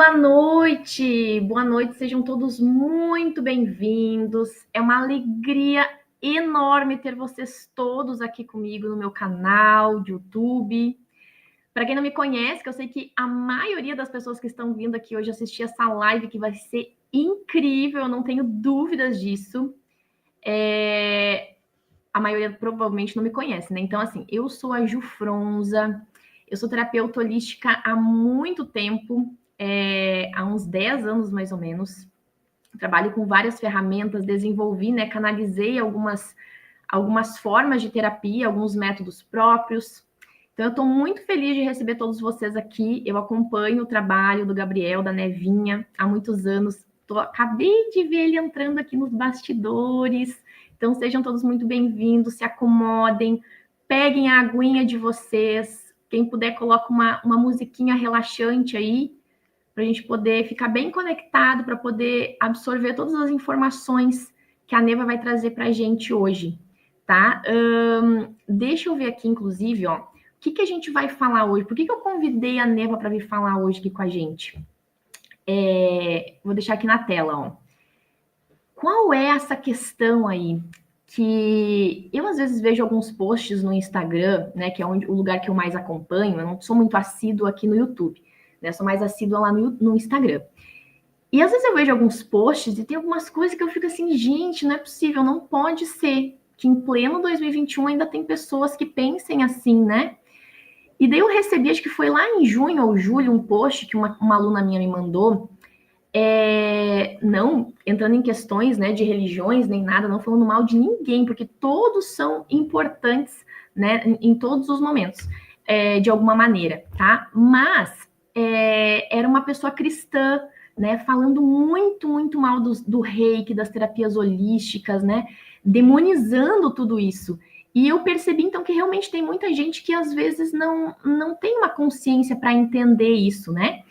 Boa noite, sejam todos muito bem-vindos. É uma alegria enorme ter vocês todos aqui comigo no meu canal de YouTube. Para quem não me conhece, que eu sei que a maioria das pessoas que estão vindo aqui hoje assistir essa live, que vai ser incrível, eu não tenho dúvidas disso. A maioria provavelmente não me conhece, né? Então, assim, eu sou a Ju Fronza, eu sou terapeuta holística há muito tempo, há uns 10 anos mais ou menos. Trabalho com várias ferramentas, desenvolvi, né? Canalizei algumas formas de terapia, alguns métodos próprios. Então, eu estou muito feliz de receber todos vocês aqui. Eu acompanho o trabalho do Gabriel, da Nevinha, há muitos anos. Acabei de ver ele entrando aqui nos bastidores. Então, sejam todos muito bem-vindos, se acomodem, peguem a aguinha de vocês. Quem puder, coloca uma musiquinha relaxante aí, para a gente poder ficar bem conectado, para poder absorver todas as informações que a Neva vai trazer para a gente hoje, tá? Deixa eu ver aqui, inclusive, ó, o que a gente vai falar hoje? Por que eu convidei a Neva para vir falar hoje aqui com a gente? Vou deixar aqui na tela, ó. Qual é essa questão aí que eu às vezes vejo alguns posts no Instagram, né, que é o lugar que eu mais acompanho. Eu não sou muito assídua aqui no YouTube, né? Sou mais assídua lá no Instagram. E às vezes eu vejo alguns posts e tem algumas coisas que eu fico assim, gente, não é possível, não pode ser que em pleno 2021 ainda tem pessoas que pensem assim, né? E daí eu recebi, acho que foi lá em junho ou julho, um post que uma aluna minha me mandou, não entrando em questões, né, de religiões nem nada, não falando mal de ninguém, porque todos são importantes, né, em todos os momentos, de alguma maneira, tá? Mas era uma pessoa cristã, né, falando muito, muito mal do reiki, das terapias holísticas, né, demonizando tudo isso. E eu percebi, então, que realmente tem muita gente que, às vezes, não tem uma consciência para entender isso, né?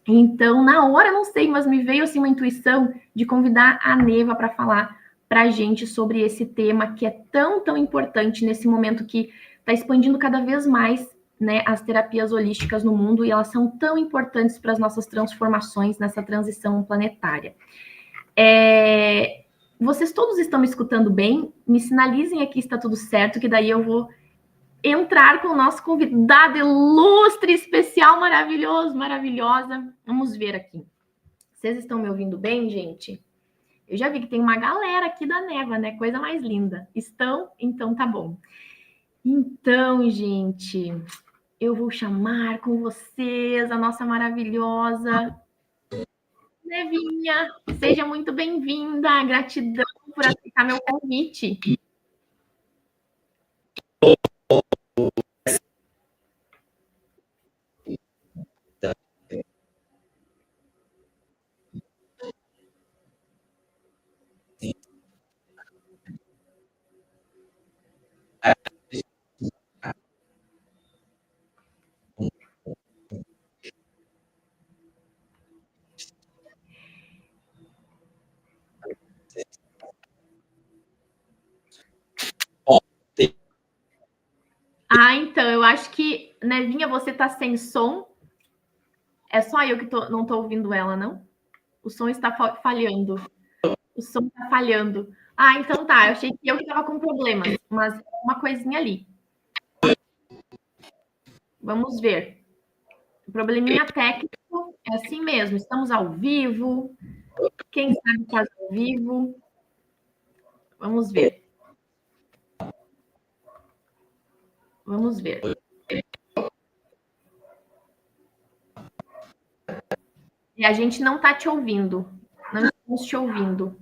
Então, na hora, não sei, mas me veio, assim, uma intuição de convidar a Neva para falar para a gente sobre esse tema que é tão, tão importante nesse momento que está expandindo cada vez mais, né, as terapias holísticas no mundo, e elas são tão importantes para as nossas transformações nessa transição planetária. Vocês todos estão me escutando bem? Me sinalizem aqui se está tudo certo, que daí eu vou entrar com o nosso convidado ilustre, especial, maravilhoso, maravilhosa. Vamos ver aqui. Vocês estão me ouvindo bem, gente? Eu já vi que tem uma galera aqui da Neva, né? Coisa mais linda. Estão? Então tá bom. Então, gente, eu vou chamar com vocês a nossa maravilhosa Nevinha. Seja muito bem-vinda. Gratidão por aceitar meu convite. Então, eu acho que, Nevinha, você tá sem som. É só eu que não tô ouvindo ela, não? O som está falhando. O som está falhando. Então tá. Eu achei que eu que estava com problemas, mas uma coisinha ali. Vamos ver. O probleminha técnico é assim mesmo. Estamos ao vivo. Quem sabe faz ao vivo. Vamos ver. Vamos ver. E a gente não está te ouvindo. Não estamos te ouvindo.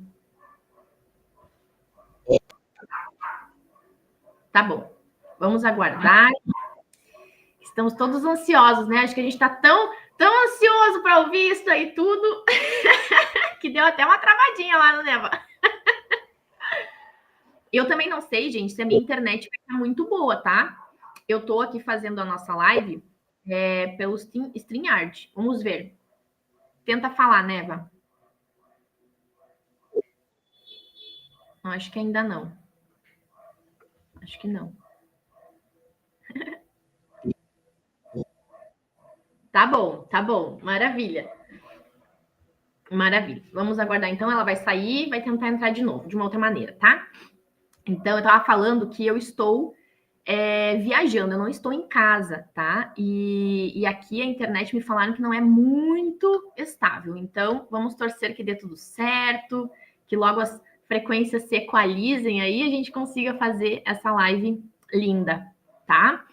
Tá bom. Vamos aguardar. Estamos todos ansiosos, né? Acho que a gente está tão ansioso para ouvir isso aí tudo que deu até uma travadinha lá no Neva. Eu também não sei, gente, se a minha internet vai estar muito boa, tá? Eu estou aqui fazendo a nossa live pelo StreamYard. Vamos ver. Tenta falar, Neva. Acho que ainda não. Acho que não. Tá bom, maravilha. Maravilha. Vamos aguardar. Então, ela vai sair e vai tentar entrar de novo, de uma outra maneira, tá? Então, eu estava falando que eu estou viajando, eu não estou em casa, tá? E aqui a internet me falaram que não é muito estável. Então, vamos torcer que dê tudo certo, que logo as frequências se equalizem aí e a gente consiga fazer essa live linda, tá?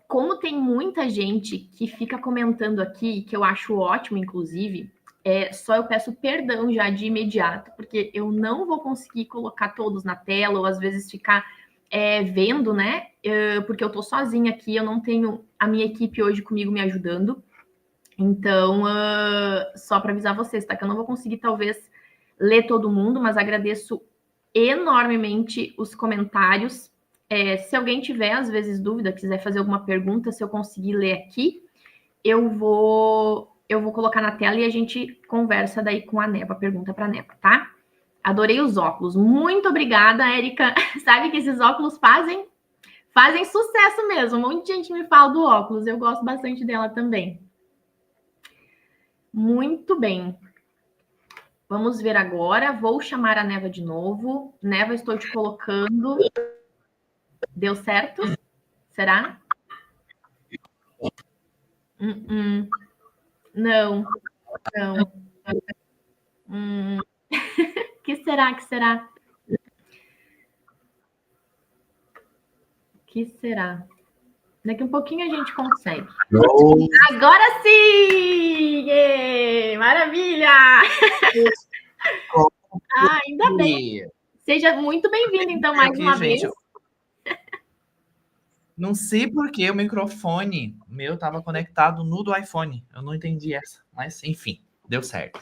Como tem muita gente que fica comentando aqui, que eu acho ótimo, inclusive, só eu peço perdão já de imediato, porque eu não vou conseguir colocar todos na tela, ou às vezes ficar vendo, né? Porque eu tô sozinha aqui, eu não tenho a minha equipe hoje comigo me ajudando. Então, só para avisar vocês, tá? Que eu não vou conseguir, talvez, ler todo mundo, mas agradeço enormemente os comentários. Se alguém tiver, às vezes, dúvida, quiser fazer alguma pergunta, se eu conseguir ler aqui, eu vou colocar na tela e a gente conversa daí com a Neva, pergunta para a Neva, tá? Adorei os óculos. Muito obrigada, Érica. Sabe que esses óculos fazem sucesso mesmo. Um monte de gente me fala do óculos. Eu gosto bastante dela também. Muito bem. Vamos ver agora. Vou chamar a Neva de novo. Neva, estou te colocando. Deu certo? Será? Não, não. Que será? Que será? Que será? Daqui um pouquinho a gente consegue. Agora sim! Maravilha! Ainda bem. Seja muito bem-vindo, então, mais uma vez. Não sei por que o microfone meu estava conectado no do iPhone. Eu não entendi essa, mas enfim, deu certo.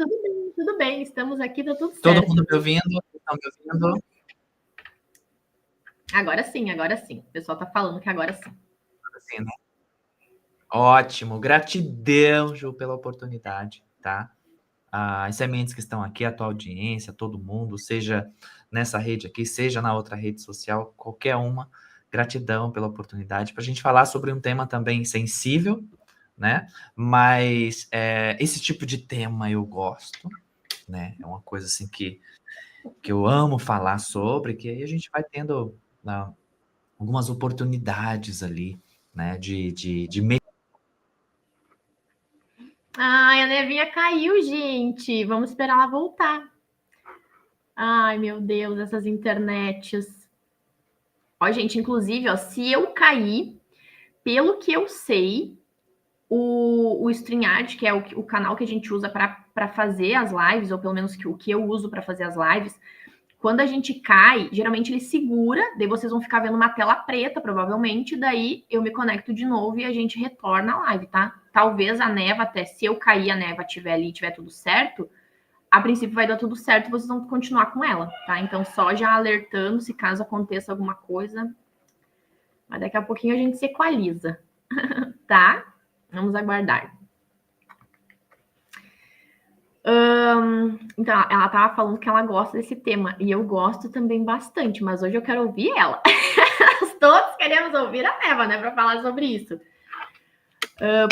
Tudo bem. Estamos aqui, tá tudo certo. Todo mundo me ouvindo? Estão me ouvindo? Agora sim, agora sim. O pessoal tá falando que agora sim. Assim, né? Ótimo. Gratidão, Ju, pela oportunidade, tá? As sementes que estão aqui, a tua audiência, todo mundo, seja nessa rede aqui, seja na outra rede social, qualquer uma, gratidão pela oportunidade para a gente falar sobre um tema também sensível, né? Mas esse tipo de tema eu gosto, né? É uma coisa assim que eu amo falar sobre, que aí a gente vai tendo algumas oportunidades ali, né? Ai, a Nevinha caiu, gente. Vamos esperar ela voltar. Ai, meu Deus, essas internets. Ó, gente, inclusive, ó, se eu cair, pelo que eu sei, o StreamYard, que é o canal que a gente usa para fazer as lives, ou pelo menos o que eu uso para fazer as lives, quando a gente cai, geralmente ele segura, daí vocês vão ficar vendo uma tela preta, provavelmente, daí eu me conecto de novo e a gente retorna a live, tá? Talvez a Neva, até se eu cair, a Neva estiver ali e tiver tudo certo, a princípio vai dar tudo certo e vocês vão continuar com ela, tá? Então, só já alertando se caso aconteça alguma coisa. Mas daqui a pouquinho a gente se equaliza, tá? Vamos aguardar. Então, ela estava falando que ela gosta desse tema, e eu gosto também bastante, mas hoje eu quero ouvir ela. Nós todos queremos ouvir a Neva, né, para falar sobre isso.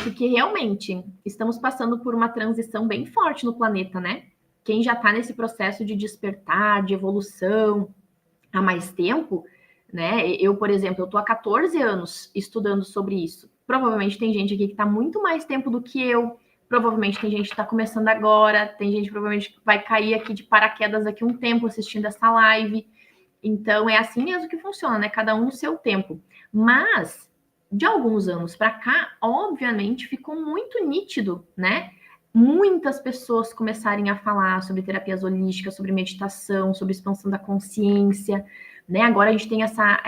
Porque realmente estamos passando por uma transição bem forte no planeta, né? Quem já está nesse processo de despertar, de evolução há mais tempo, né? Eu, por exemplo, eu estou há 14 anos estudando sobre isso. Provavelmente tem gente aqui que está muito mais tempo do que eu. Provavelmente tem gente que está começando agora. Tem gente que provavelmente vai cair aqui de paraquedas daqui a um tempo assistindo essa live. Então, é assim mesmo que funciona, né? Cada um no seu tempo. Mas, de alguns anos para cá, obviamente, ficou muito nítido, né? Muitas pessoas começarem a falar sobre terapias holísticas, sobre meditação, sobre expansão da consciência, né? Agora a gente tem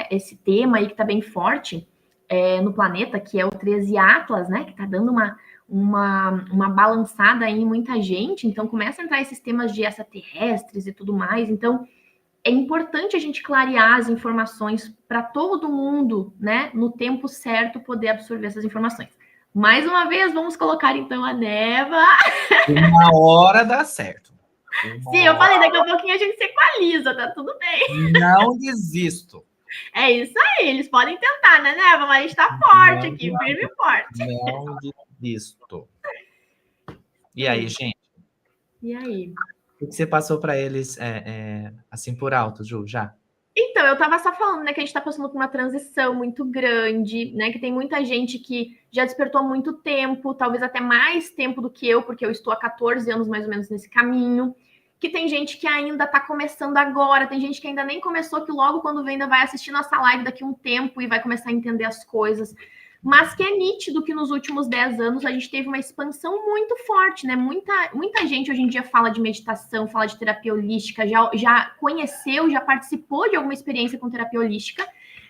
esse tema aí que está bem forte no planeta, que é o 13 Atlas, né? Que está dando uma balançada aí em muita gente. Então, começa a entrar esses temas de extraterrestres e tudo mais. Então, é importante a gente clarear as informações para todo mundo, né? No tempo certo, poder absorver essas informações. Mais uma vez, vamos colocar então a Neva. Uma hora dá certo. Sim, eu falei, daqui a pouquinho a gente se equaliza, tá tudo bem. Não desisto. É isso aí, eles podem tentar, né, Neva? Mas a gente tá forte aqui, firme e forte. Não desisto. E aí, gente? E aí? O que você passou para eles, assim, por alto, Ju, já? Então, eu estava só falando, né, que a gente está passando por uma transição muito grande, né, que tem muita gente que já despertou há muito tempo, talvez até mais tempo do que eu, porque eu estou há 14 anos mais ou menos nesse caminho, que tem gente que ainda está começando agora, tem gente que ainda nem começou, que logo quando vem ainda vai assistir nossa live daqui a um tempo e vai começar a entender as coisas. Mas que é nítido que nos últimos 10 anos a gente teve uma expansão muito forte, né? Muita gente hoje em dia fala de meditação, fala de terapia holística, já conheceu, já participou de alguma experiência com terapia holística,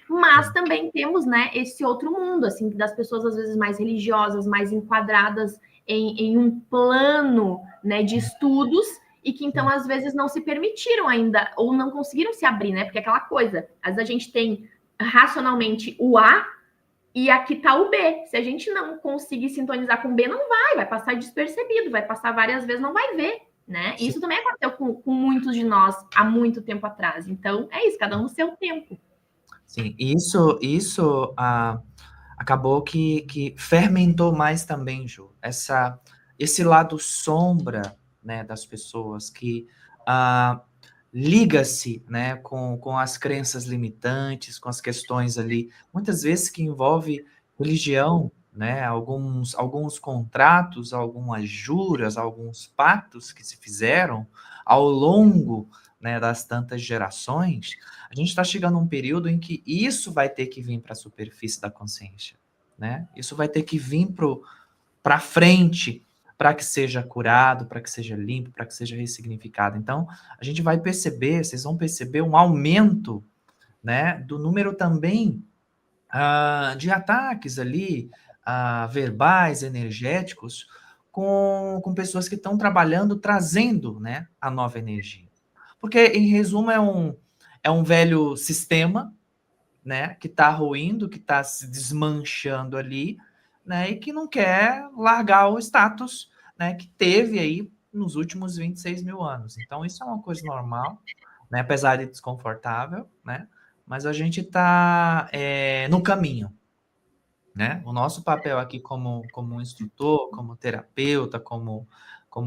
mas também temos, né, esse outro mundo, assim, das pessoas às vezes mais religiosas, mais enquadradas em um plano, né, de estudos, e que então às vezes não se permitiram ainda, ou não conseguiram se abrir, né? Porque é aquela coisa, às vezes a gente tem racionalmente o A, e aqui está o B. Se a gente não conseguir sintonizar com o B, não vai passar despercebido, vai passar várias vezes, não vai ver, né? Sim. Isso também aconteceu com muitos de nós há muito tempo atrás. Então, é isso, cada um no seu tempo. Sim, isso acabou que fermentou mais também, Ju, esse lado sombra, né, das pessoas que liga-se, né, com as crenças limitantes, com as questões ali, muitas vezes que envolve religião, né, alguns contratos, algumas juras, alguns pactos que se fizeram ao longo, né, das tantas gerações. A gente está chegando a um período em que isso vai ter que vir para a superfície da consciência, né? Isso vai ter que vir para frente, para que seja curado, para que seja limpo, para que seja ressignificado. Então, a gente vai perceber, vocês vão perceber um aumento, né, do número também de ataques ali, verbais, energéticos, com pessoas que estão trabalhando, trazendo, né, a nova energia. Porque, em resumo, é um velho sistema, né, que está ruindo, que está se desmanchando ali, né, e que não quer largar o status, né, que teve aí nos últimos 26 mil anos. Então, isso é uma coisa normal, né, apesar de desconfortável, né, mas a gente está no caminho, né? O nosso papel aqui como instrutor, como terapeuta, como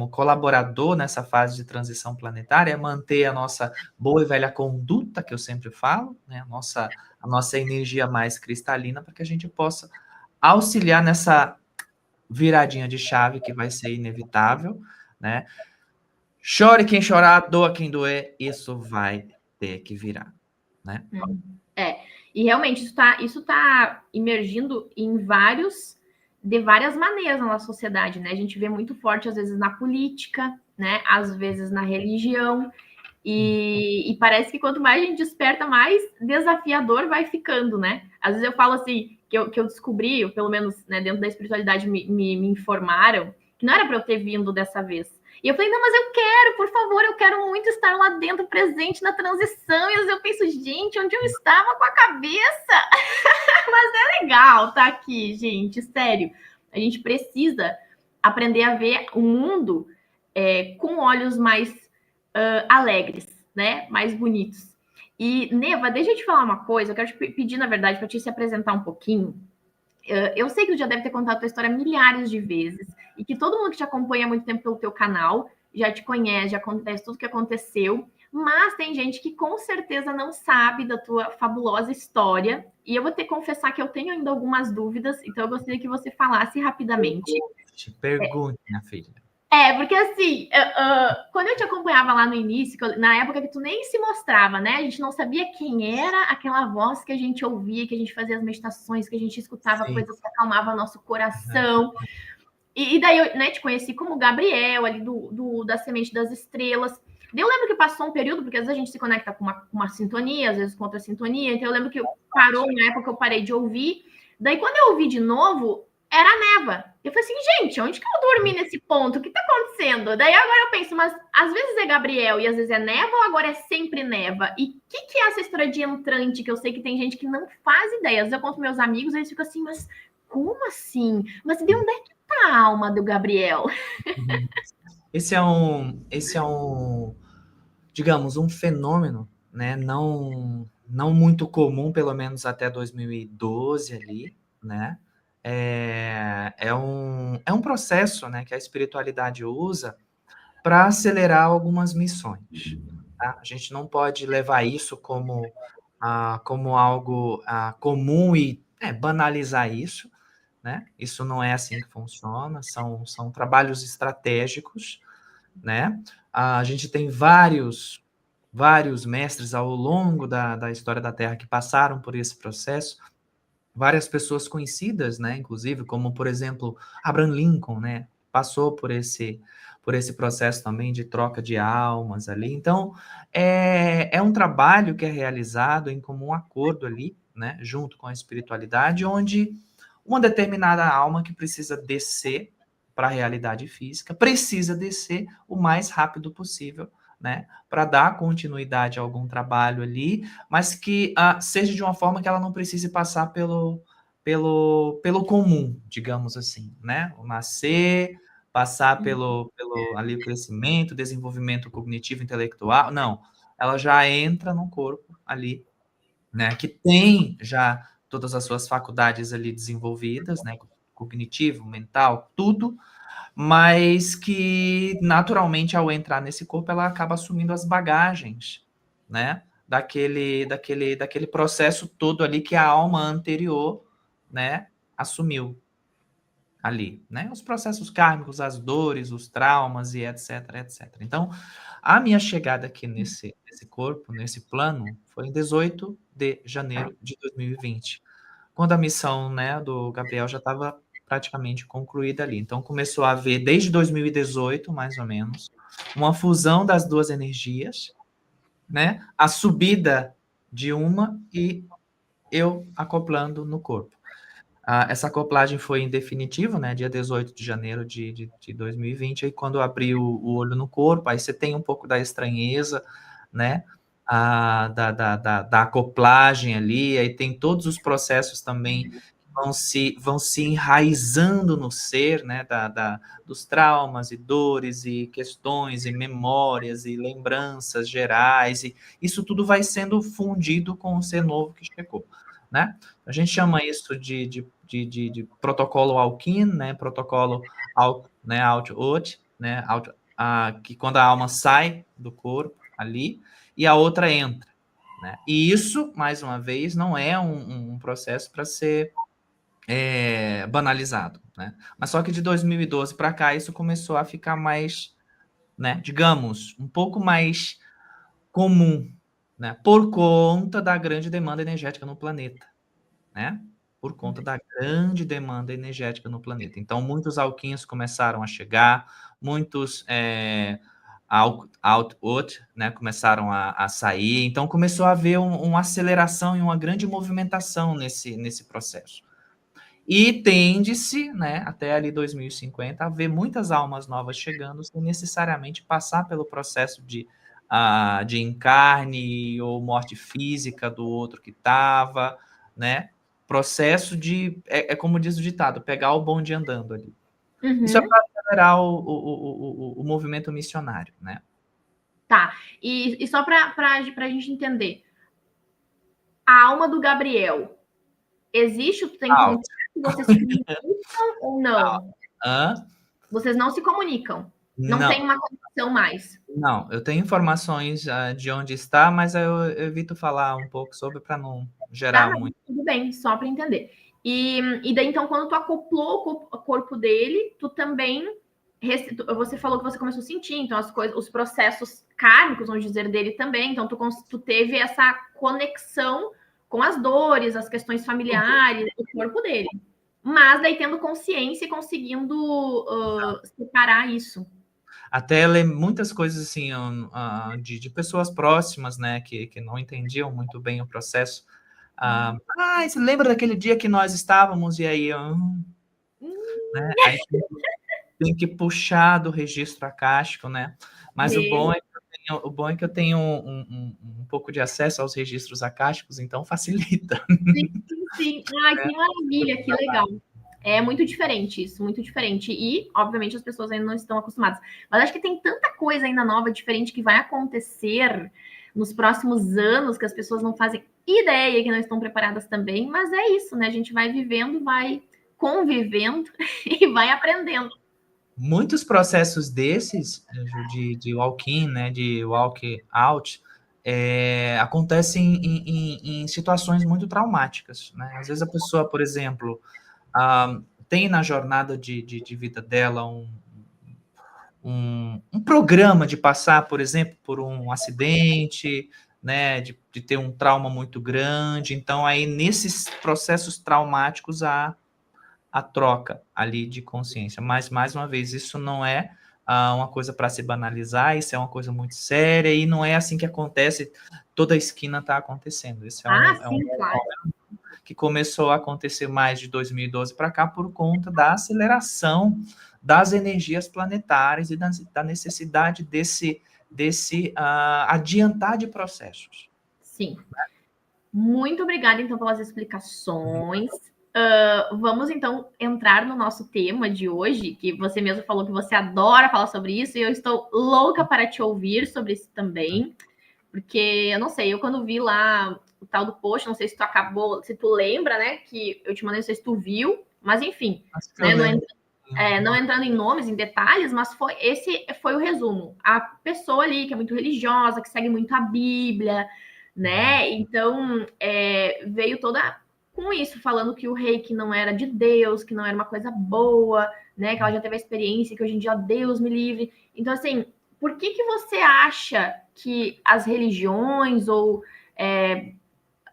colaborador nessa fase de transição planetária é manter a nossa boa e velha conduta, que eu sempre falo, né? A nossa energia mais cristalina, para que a gente possa auxiliar nessa viradinha de chave que vai ser inevitável, né? Chore quem chorar, doa quem doer, isso vai ter que virar, né? É, e realmente isso tá emergindo de várias maneiras na nossa sociedade, né? A gente vê muito forte, às vezes, na política, né? Às vezes na religião, e parece que quanto mais a gente desperta, mais desafiador vai ficando, né? Às vezes eu falo assim, que eu descobri, ou pelo menos, né, dentro da espiritualidade me informaram, que não era para eu ter vindo dessa vez. E eu falei, não, mas eu quero, por favor, eu quero muito estar lá dentro, presente na transição. E às vezes eu penso, gente, onde eu estava com a cabeça? Mas é legal estar aqui, gente, sério. A gente precisa aprender a ver o mundo com olhos mais alegres, né? Mais bonitos. E, Neva, deixa eu te falar uma coisa, eu quero te pedir, na verdade, para te se apresentar um pouquinho. Eu sei que tu já deve ter contado a tua história milhares de vezes, e que todo mundo que te acompanha há muito tempo pelo teu canal já te conhece, já acontece tudo que aconteceu, mas tem gente que com certeza não sabe da tua fabulosa história, e eu vou ter que confessar que eu tenho ainda algumas dúvidas, então eu gostaria que você falasse rapidamente. Pergunte, minha filha. Porque assim, quando eu te acompanhava lá no início, na época que tu nem se mostrava, né? A gente não sabia quem era aquela voz que a gente ouvia, que a gente fazia as meditações, que a gente escutava Sim. coisas que acalmavam nosso coração. E daí eu, né, te conheci como Gabriel, ali da Semente das Estrelas. Daí eu lembro que passou um período, porque às vezes a gente se conecta com uma sintonia, às vezes com outra sintonia. Então eu lembro que parou na época que eu parei de ouvir. Daí quando eu ouvi de novo, era a Neva. Eu falei assim, gente, onde que eu dormi nesse ponto? O que tá acontecendo? Daí agora eu penso, mas às vezes é Gabriel e às vezes é Neva ou agora é sempre Neva? E o que é essa história de entrante que eu sei que tem gente que não faz ideia? Às vezes eu conto meus amigos e eles ficam assim, mas como assim? Mas de onde é que tá a alma do Gabriel? Esse é um, digamos, um fenômeno, né? Não muito comum, pelo menos até 2012 ali, né? É um processo, né, que a espiritualidade usa para acelerar algumas missões. Tá? A gente não pode levar isso como algo comum e banalizar isso, né? Isso não é assim que funciona, são trabalhos estratégicos, né? A gente tem vários mestres ao longo da história da Terra que passaram por esse processo, várias pessoas conhecidas, né, inclusive, como, por exemplo, Abraham Lincoln, né, passou por esse processo também de troca de almas ali. Então, é um trabalho que é realizado em comum acordo ali, né, junto com a espiritualidade, onde uma determinada alma que precisa descer para a realidade física, precisa descer o mais rápido possível, né, para dar continuidade a algum trabalho ali, mas que seja de uma forma que ela não precise passar pelo comum, digamos assim, né? O nascer, passar pelo ali o crescimento, desenvolvimento cognitivo, intelectual, não. Ela já entra no corpo ali, né? Que tem já todas as suas faculdades ali desenvolvidas, né? Cognitivo, mental, tudo, mas que naturalmente ao entrar nesse corpo ela acaba assumindo as bagagens, né? Daquele processo todo ali que a alma anterior, né, assumiu ali, né? Os processos kármicos, as dores, os traumas e etc, etc. Então, a minha chegada aqui nesse corpo, nesse plano, foi em 18 de janeiro de 2020, quando a missão, né, do Gabriel já estava praticamente concluída ali. Então, começou a haver, desde 2018, mais ou menos, uma fusão das duas energias, né? A subida de uma e eu acoplando no corpo. Essa acoplagem foi em definitivo, né? Dia 18 de janeiro de 2020, aí quando eu abri o olho no corpo, aí você tem um pouco da estranheza, né? Da acoplagem ali, aí tem todos os processos também que vão se enraizando no ser, né? Dos traumas e dores e questões e memórias e lembranças gerais, e isso tudo vai sendo fundido com o ser novo que chegou, né? A gente chama isso de protocolo Alkin, né? Protocolo out, né? Que quando a alma sai do corpo ali e a outra entra, né? E isso, mais uma vez, não é um processo para ser banalizado, né? Mas só que de 2012 para cá isso começou a ficar mais, né? Digamos, um pouco mais comum, né? Por conta da grande demanda energética no planeta, né? Por conta da grande demanda energética no planeta. Então, muitos alquinhos começaram a chegar, muitos output, né, começaram a sair. Então, começou a haver uma aceleração e uma grande movimentação nesse processo. E tende-se, né, até ali 2050, a ver muitas almas novas chegando sem necessariamente passar pelo processo de encarne ou morte física do outro que estava, né? Processo como diz o ditado, pegar o bonde andando ali. Isso é Uhum. para acelerar o movimento missionário, né? Tá. E só para a gente entender, a alma do Gabriel existe? Tem Out. contato? Vocês se comunicam ou não? Hã? Vocês não se comunicam. Não tem Não, uma conexão mais. não. Eu tenho informações de onde está, mas eu evito falar um pouco sobre para não Tá, gerar não, muito. tudo bem, só para entender. E daí, então, quando tu acoplou o corpo dele, tu também. Você falou que você começou a sentir, então, as coisas, os processos kármicos, vamos dizer, dele também. Então, tu teve essa conexão com as dores, as questões familiares, o corpo dele. Mas daí tendo consciência e conseguindo separar isso. Até ler muitas coisas assim de pessoas próximas, né, que não entendiam muito bem o processo. Você lembra daquele dia que nós estávamos e aí, né? Aí tem que puxar do registro acástico, né? Mas o bom é que eu tenho um pouco de acesso aos registros acásticos, então facilita. Sim, sim. Ai, que maravilha, que legal. É muito diferente isso, muito diferente. E, obviamente, as pessoas ainda não estão acostumadas. Mas acho que tem tanta coisa ainda nova, diferente, que vai acontecer nos próximos anos, que as pessoas não fazem ideia, que não estão preparadas também. Mas é isso, né? A gente vai vivendo, vai convivendo e vai aprendendo. muitos processos desses, de walk-in, né, de walk-out, acontecem em situações muito traumáticas, né? Às vezes a pessoa, por exemplo, tem na jornada de vida dela um programa de passar, por exemplo, por um acidente, né, de ter um trauma muito grande. Então, aí, nesses processos traumáticos, a troca ali de consciência. Mas, mais uma vez, isso não é uma coisa para se banalizar, isso é uma coisa muito séria, e não é assim que acontece, toda a esquina está acontecendo. Isso Sim, claro. que começou a acontecer mais de 2012 para cá por conta da aceleração das energias planetárias e da necessidade desse adiantar de processos. Sim. Muito obrigada, então, pelas explicações. Vamos, então, entrar no nosso tema de hoje, que você mesmo falou que você adora falar sobre isso, e eu estou louca para te ouvir sobre isso também, porque, eu não sei, eu quando vi lá o tal do post, não sei se tu acabou, se tu lembra, né, que eu te mandei, não sei se tu viu, mas enfim, né, não entrando em nomes, em detalhes, mas esse foi o resumo. A pessoa ali que é muito religiosa, que segue muito a Bíblia, né? Então veio toda com isso, falando que o reiki não era de Deus, que não era uma coisa boa, né? Que ela já teve a experiência, que hoje em dia Deus me livre. Então, assim, por que você acha que as religiões ou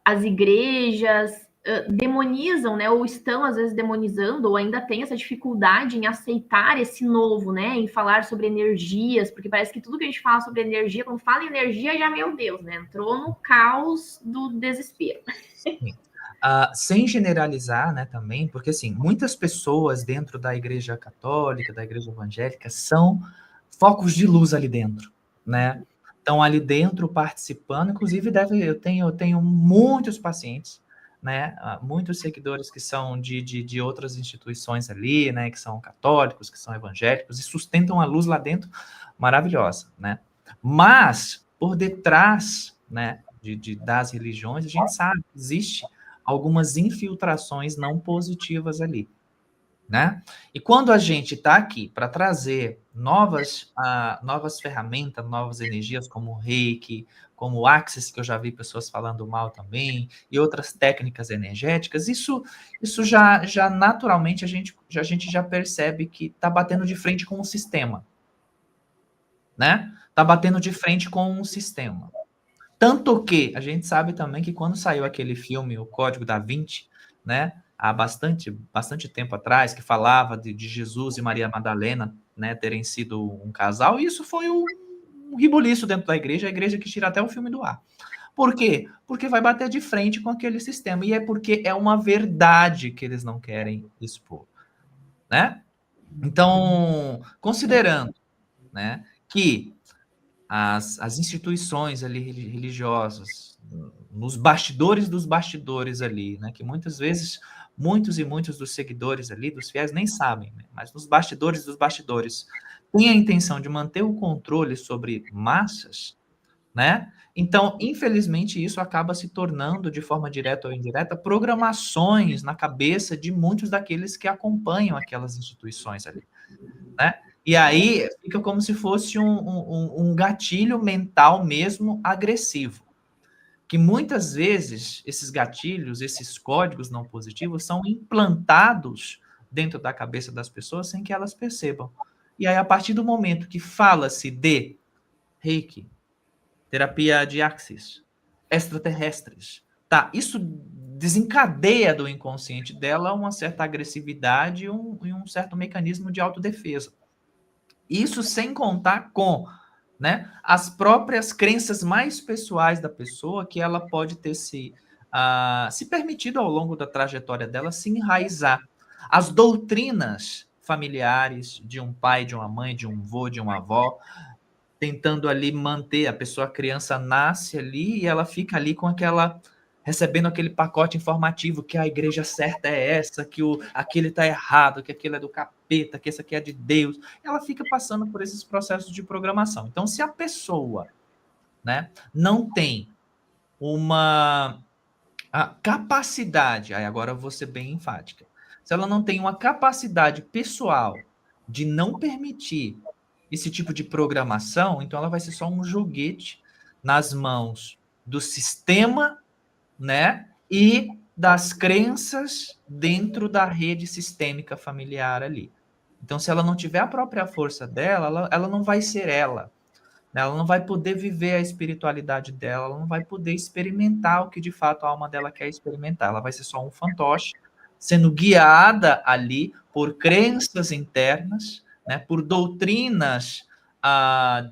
as igrejas demonizam, né? Ou estão às vezes demonizando, ou ainda tem essa dificuldade em aceitar esse novo, né? Em falar sobre energias, porque parece que tudo que a gente fala sobre energia, quando fala em energia, já, meu Deus, né? Entrou no caos do desespero. Sem generalizar, né, também, porque assim, muitas pessoas dentro da igreja católica, da igreja evangélica, são focos de luz ali dentro, né? Estão ali dentro participando, inclusive eu tenho muitos pacientes, né, muitos seguidores que são de outras instituições ali, né, que são católicos, que são evangélicos, e sustentam a luz lá dentro, maravilhosa, né? Mas, por detrás, né, das religiões, a gente sabe que existe algumas infiltrações não positivas ali, né? E quando a gente está aqui para trazer novas ferramentas, novas energias, como o Reiki, como o Axis, que eu já vi pessoas falando mal também, e outras técnicas energéticas, isso já naturalmente a gente já percebe que está batendo de frente com o sistema, né? Está batendo de frente com o sistema. Tanto que a gente sabe também que quando saiu aquele filme, O Código da Vinci, né, há bastante tempo atrás, que falava de Jesus e Maria Madalena, né, terem sido um casal, e isso foi um ribuliço dentro da igreja, a igreja que tira até o filme do ar. Por quê? Porque vai bater de frente com aquele sistema, e é porque é uma verdade que eles não querem expor, né? Então, considerando, né, que as instituições ali religiosas, nos bastidores dos bastidores ali, né, que muitas vezes muitos e muitos dos seguidores ali, dos fiéis, nem sabem, né, mas nos bastidores dos bastidores, têm a intenção de manter o controle sobre massas, né? Então, infelizmente, isso acaba se tornando, de forma direta ou indireta, programações na cabeça de muitos daqueles que acompanham aquelas instituições ali, né? E aí fica como se fosse um gatilho mental mesmo agressivo. Que muitas vezes esses gatilhos, esses códigos não positivos, são implantados dentro da cabeça das pessoas sem que elas percebam. E aí, a partir do momento que fala-se de Reiki, terapia de Axis, extraterrestres, tá? Isso desencadeia do inconsciente dela uma certa agressividade e um certo mecanismo de autodefesa. Isso sem contar com, né, as próprias crenças mais pessoais da pessoa, que ela pode ter se permitido ao longo da trajetória dela se enraizar. As doutrinas familiares de um pai, de uma mãe, de um avô, de uma avó, tentando ali manter a pessoa, a criança nasce ali e ela fica ali com recebendo aquele pacote informativo que a igreja certa é essa, que aquele está errado, que aquele é do capeta, que esse aqui é de Deus. Ela fica passando por esses processos de programação. Então, se a pessoa, né, não tem a capacidade, aí agora eu vou ser bem enfática, se ela não tem uma capacidade pessoal de não permitir esse tipo de programação, então ela vai ser só um joguete nas mãos do sistema, né? E das crenças dentro da rede sistêmica familiar ali. Então, se ela não tiver a própria força dela, ela não vai ser ela, né? Ela não vai poder viver a espiritualidade dela, ela não vai poder experimentar o que de fato a alma dela quer experimentar. Ela vai ser só um fantoche, sendo guiada ali por crenças internas, né? Por doutrinas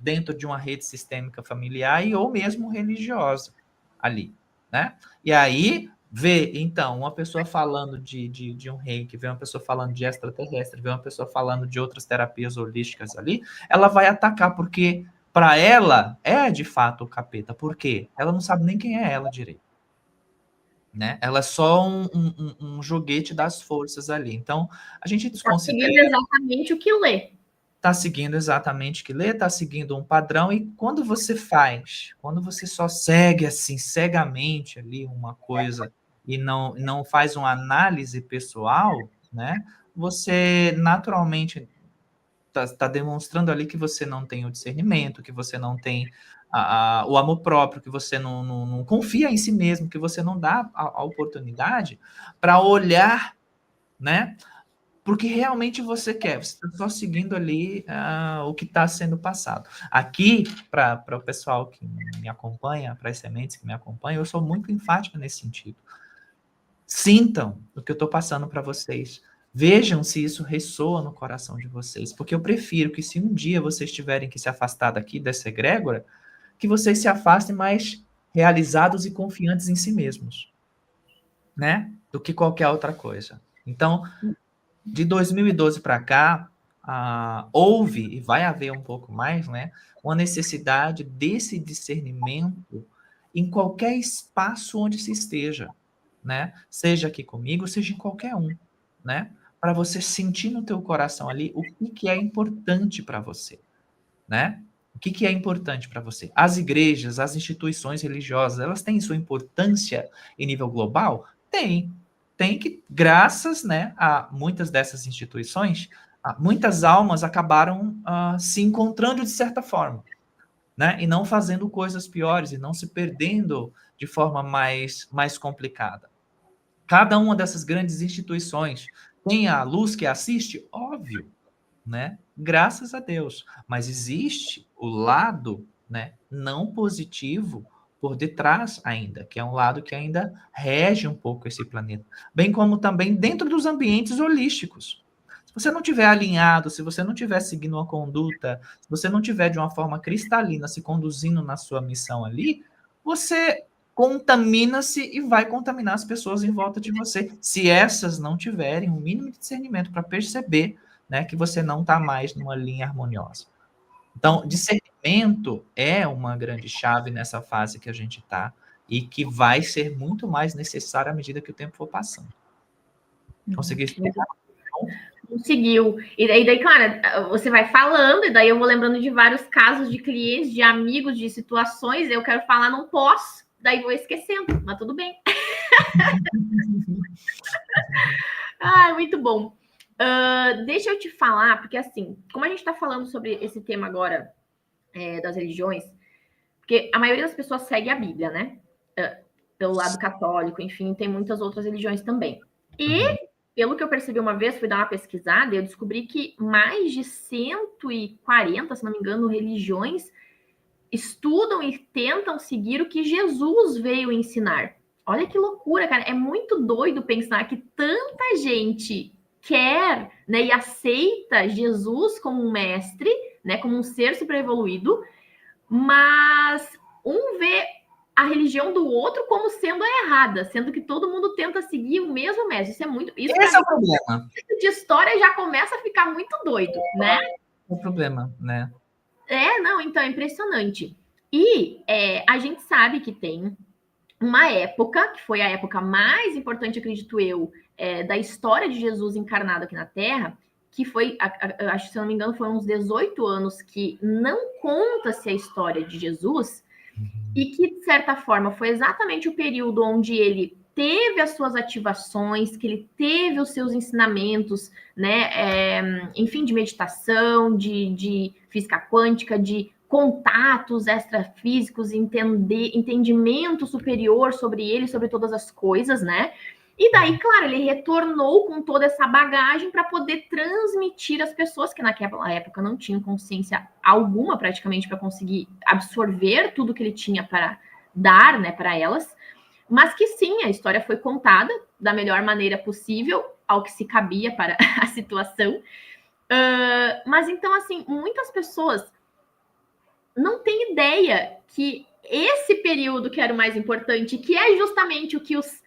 dentro de uma rede sistêmica familiar e ou mesmo religiosa ali, né? E aí vê, então, uma pessoa falando de um reiki, vê uma pessoa falando de extraterrestre, vê uma pessoa falando de outras terapias holísticas ali, ela vai atacar, porque para ela é de fato o capeta. Por quê? Ela não sabe nem quem é ela direito, né? Ela é só um joguete das forças ali. Então, a gente Tá seguindo desconsidera, exatamente o que lê. tá seguindo exatamente o que lê, tá seguindo um padrão, e quando você faz, quando você só segue assim cegamente ali uma coisa e não faz uma análise pessoal, né? Você naturalmente tá demonstrando ali que você não tem o discernimento, que você não tem o amor próprio, que você não confia em si mesmo, que você não dá a oportunidade para olhar, né? Porque realmente você quer, você está só seguindo ali o que está sendo passado. Aqui, para o pessoal que me acompanha, para as sementes que me acompanham, eu sou muito enfática nesse sentido. Sintam o que eu estou passando para vocês. Vejam se isso ressoa no coração de vocês, porque eu prefiro que, se um dia vocês tiverem que se afastar daqui, dessa egrégora, que vocês se afastem mais realizados e confiantes em si mesmos, né? Do que qualquer outra coisa. Então, de 2012 para cá, houve, e vai haver um pouco mais, né? Uma necessidade desse discernimento em qualquer espaço onde se esteja, né? Seja aqui comigo, seja em qualquer um, né? Para você sentir no teu coração ali o que é importante para você, né? O que é importante para você? As igrejas, as instituições religiosas, elas têm sua importância em nível global? Tem. Tem que, graças, né, a muitas dessas instituições, muitas almas acabaram se encontrando de certa forma, né? E não fazendo coisas piores, e não se perdendo de forma mais complicada. Cada uma dessas grandes instituições tem a luz que assiste? Óbvio, né? Graças a Deus. Mas existe o lado, né, não positivo por detrás ainda, que é um lado que ainda rege um pouco esse planeta. Bem como também dentro dos ambientes holísticos. Se você não tiver alinhado, se você não tiver seguindo uma conduta, se você não tiver de uma forma cristalina se conduzindo na sua missão ali, você contamina-se e vai contaminar as pessoas em volta de você, se essas não tiverem o mínimo de discernimento para perceber, né, que você não está mais numa linha harmoniosa. Então, discernimento é uma grande chave nessa fase que a gente está e que vai ser muito mais necessário à medida que o tempo for passando. Consegui explicar? Conseguiu. E daí, claro, você vai falando, e daí eu vou lembrando de vários casos de clientes, de amigos, de situações, eu quero falar, não posso, daí vou esquecendo, mas tudo bem. Muito bom. Deixa eu te falar, porque assim, como a gente está falando sobre esse tema agora das religiões, porque a maioria das pessoas segue a Bíblia, né? Pelo lado católico, enfim, tem muitas outras religiões também. E, pelo que eu percebi uma vez, fui dar uma pesquisada, eu descobri que mais de 140, se não me engano, religiões estudam e tentam seguir o que Jesus veio ensinar. Olha que loucura, cara. É muito doido pensar que tanta gente quer, né, e aceita Jesus como um mestre, né, como um ser super evoluído, mas um vê a religião do outro como sendo a errada, sendo que todo mundo tenta seguir o mesmo mestre. Isso é muito. Isso Esse é o problema. de história já começa a ficar muito doido, né? É o problema, né? Não, então é impressionante. E a gente sabe que tem uma época, que foi a época mais importante, acredito eu, da história de Jesus encarnado aqui na Terra, que foi, acho que se eu não me engano, foram uns 18 anos que não conta-se a história de Jesus, e que, de certa forma, foi exatamente o período onde ele teve as suas ativações, que ele teve os seus ensinamentos, né? Enfim, de meditação, de física quântica, de contatos extrafísicos, entendimento superior sobre ele, sobre todas as coisas, né? E daí, claro, ele retornou com toda essa bagagem para poder transmitir às pessoas que naquela época não tinham consciência alguma, praticamente, para conseguir absorver tudo que ele tinha para dar, né, para elas. Mas que sim, a história foi contada da melhor maneira possível, ao que se cabia para a situação. Mas então, assim, muitas pessoas não têm ideia que esse período que era o mais importante, que é justamente o que os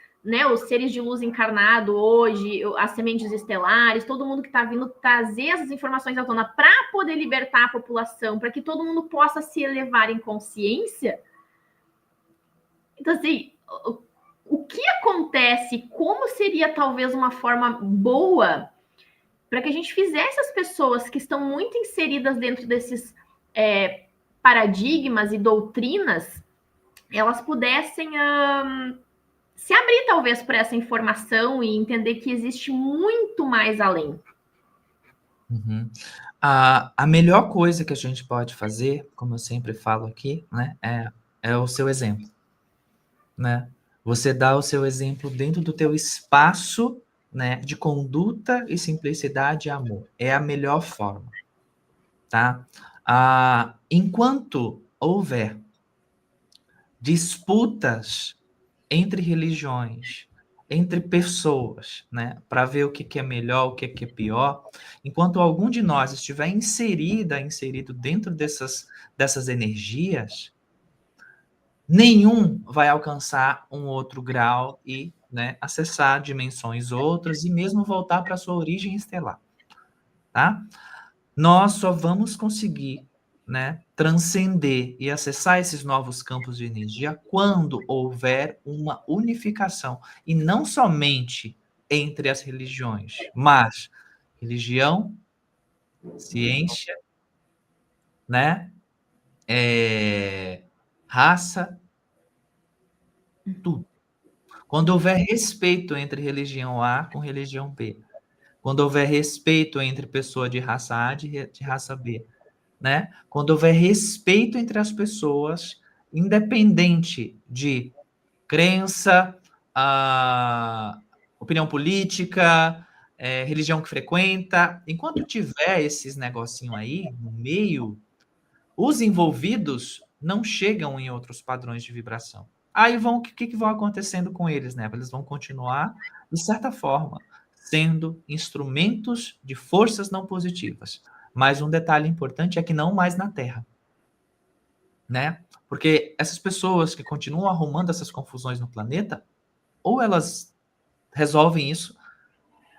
seres de luz encarnado hoje, as sementes estelares, todo mundo que está vindo trazer essas informações à tona para poder libertar a população, para que todo mundo possa se elevar em consciência. Então, assim, o que acontece, como seria talvez uma forma boa para que a gente fizesse as pessoas que estão muito inseridas dentro desses paradigmas e doutrinas, elas pudessem se abrir talvez para essa informação e entender que existe muito mais além. Uhum. A melhor coisa que a gente pode fazer, como eu sempre falo aqui, né, é o seu exemplo, né? Você dá o seu exemplo dentro do teu espaço, né, de conduta e simplicidade e amor. É a melhor forma, tá? Enquanto houver disputas entre religiões, entre pessoas, né, para ver o que é melhor, o que é pior, enquanto algum de nós estiver inserido dentro dessas energias, nenhum vai alcançar um outro grau e, né, acessar dimensões outras e mesmo voltar para sua origem estelar, tá? Nós só vamos conseguir, né, transcender e acessar esses novos campos de energia quando houver uma unificação, e não somente entre as religiões, mas religião, ciência, né, raça, tudo. Quando houver respeito entre religião A com religião B, quando houver respeito entre pessoa de raça A de raça B, né? Quando houver respeito entre as pessoas, independente de crença, opinião política, religião que frequenta, enquanto tiver esses negocinho aí no meio, os envolvidos não chegam em outros padrões de vibração. Aí o que vão acontecendo com eles, né? Eles vão continuar, de certa forma, sendo instrumentos de forças não positivas. Mas um detalhe importante é que não mais na Terra, né? Porque essas pessoas que continuam arrumando essas confusões no planeta, ou elas resolvem isso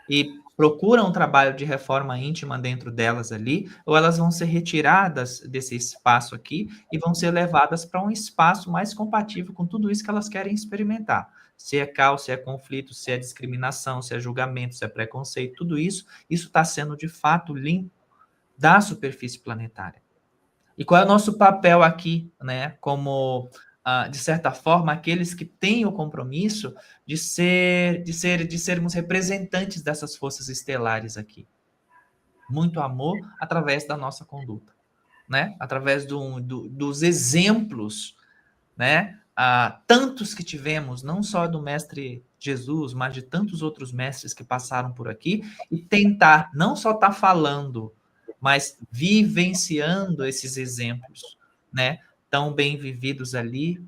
e procuram um trabalho de reforma íntima dentro delas ali, ou elas vão ser retiradas desse espaço aqui e vão ser levadas para um espaço mais compatível com tudo isso que elas querem experimentar. Se é caos, se é conflito, se é discriminação, se é julgamento, se é preconceito, tudo isso está sendo de fato limpo da superfície planetária. E qual é o nosso papel aqui, né? Como, de certa forma, aqueles que têm o compromisso de sermos representantes dessas forças estelares aqui. Muito amor através da nossa conduta, né? Através dos exemplos, né? Tantos que tivemos, não só do mestre Jesus, mas de tantos outros mestres que passaram por aqui, e tentar não só estar falando, mas vivenciando esses exemplos, né? Tão bem vividos ali,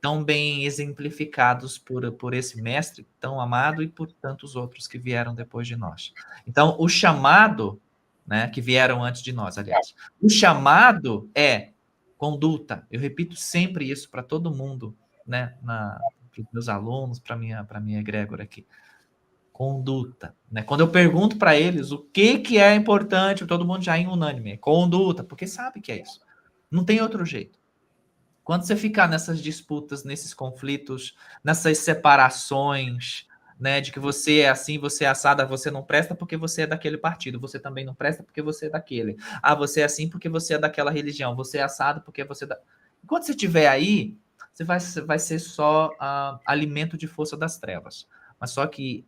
tão bem exemplificados por esse mestre tão amado e por tantos outros que vieram depois de nós. Então, o chamado, né, que vieram antes de nós, aliás, o chamado é conduta. Eu repito sempre isso para todo mundo, né, para os meus alunos, para minha egrégora aqui. Conduta, né? Quando eu pergunto para eles o que é importante, todo mundo já é unânime, conduta, porque sabe que é isso. Não tem outro jeito. Quando você ficar nessas disputas, nesses conflitos, nessas separações, né, de que você é assim, você é assada, você não presta porque você é daquele partido, você também não presta porque você é daquele. Você é assim porque você é daquela religião, você é assado porque você é da... Enquanto você estiver aí, você vai ser só alimento de força das trevas. Mas só que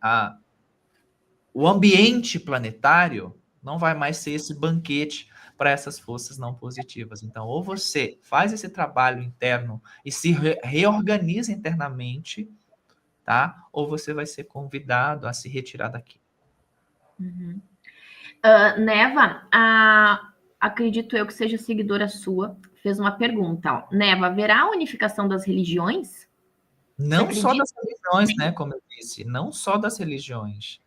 o ambiente planetário não vai mais ser esse banquete para essas forças não positivas. Então, ou você faz esse trabalho interno e se reorganiza internamente, tá? Ou você vai ser convidado a se retirar daqui. Uhum. Neva, acredito eu que seja seguidora sua, fez uma pergunta. Ó. Neva, haverá unificação das religiões? Não só das religiões, né? Como eu disse, não só das religiões,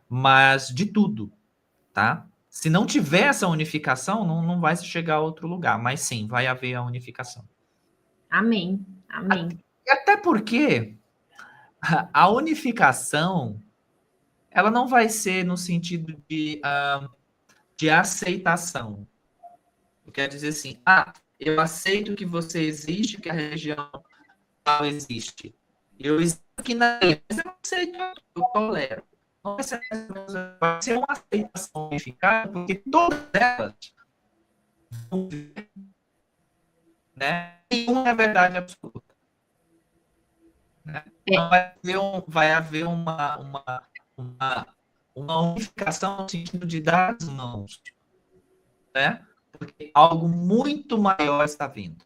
mas de tudo, tá? Se não tiver essa unificação, não vai se chegar a outro lugar, mas sim, vai haver a unificação. Amém, amém. Até porque a unificação, ela não vai ser no sentido de aceitação. Quer dizer assim, eu aceito que você existe, que a religião tal existe. Eu existo aqui na minha, mas eu não aceito, eu tolero. Não vai ser uma aceitação unificada, porque todas elas vão viver, né? Nenhuma é verdade absoluta. Né? Então vai haver uma unificação no sentido de dar as mãos, né? Porque algo muito maior está vindo.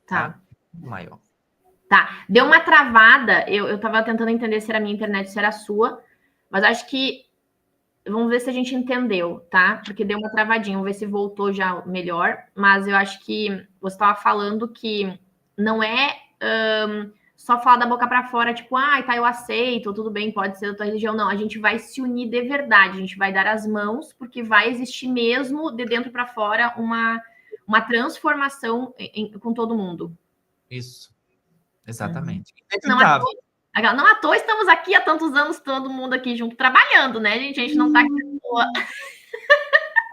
Tá? Maior. Tá, deu uma travada. Eu tava tentando entender se era a minha internet, se era a sua, mas acho que vamos ver se a gente entendeu, tá? Porque deu uma travadinha, vamos ver se voltou já melhor. Mas eu acho que você estava falando que não é só falar da boca para fora, tipo, tá, eu aceito, tudo bem, pode ser da tua religião. Não, a gente vai se unir de verdade, a gente vai dar as mãos, porque vai existir mesmo de dentro para fora uma transformação com todo mundo. Isso, exatamente. Não à toa estamos aqui há tantos anos, todo mundo aqui junto, trabalhando, né, gente? A gente não tá aqui à toa.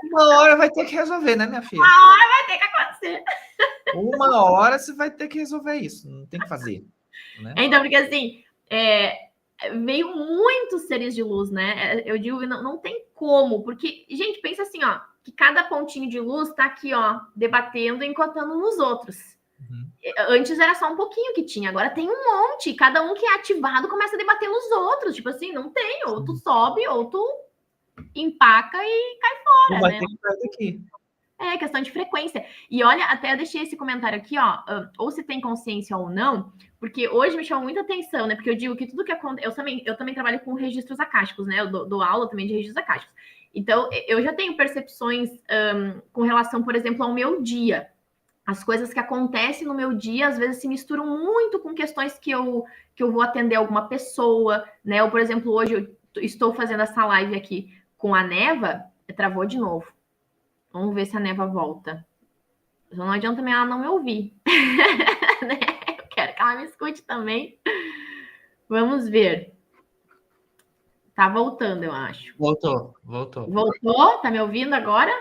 Uma hora vai ter que resolver, né, minha filha? Uma hora vai ter que acontecer. Uma hora você vai ter que resolver isso, não tem que fazer. Né? Então, porque assim, veio muitos seres de luz, né? Eu digo, não tem como, porque, gente, pensa assim, ó, que cada pontinho de luz tá aqui, ó, debatendo e encotando nos outros. Uhum. Antes era só um pouquinho que tinha, agora tem um monte. Cada um que é ativado começa a debater nos outros. Tipo assim, não tem, ou tu sobe, ou tu empaca e cai fora, vai né? Ter que sair daqui. É questão de frequência. E olha, até eu deixei esse comentário aqui, ó, ou se tem consciência ou não, porque hoje me chamou muita atenção, né? Porque eu digo que tudo que acontece. Eu também trabalho com registros acásticos, né? Eu dou aula também de registros acásticos. Então, eu já tenho percepções com relação, por exemplo, ao meu dia. As coisas que acontecem no meu dia, às vezes, se misturam muito com questões que eu vou atender alguma pessoa, né? Ou, por exemplo, hoje eu estou fazendo essa live aqui com a Neva, travou de novo. Vamos ver se a Neva volta. Então, não adianta também ela não me ouvir. Né? Eu quero que ela me escute também. Vamos ver. Tá voltando, eu acho. Voltou. Voltou? Tá me ouvindo agora?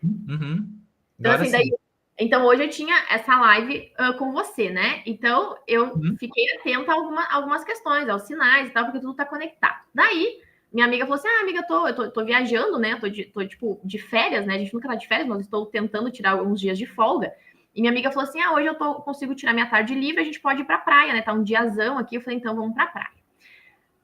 Uhum. Então, assim, daí, então, hoje eu tinha essa live com você, né? Então, eu fiquei atenta a algumas questões, aos sinais e tal, porque tudo tá conectado. Daí, minha amiga falou assim, amiga, eu tô viajando, né? Tô, tipo, de férias, né? A gente nunca tá de férias, mas estou tentando tirar alguns dias de folga. E minha amiga falou assim, hoje eu consigo tirar minha tarde livre, a gente pode ir pra praia, né? Tá um diazão aqui. Eu falei, então, vamos pra praia.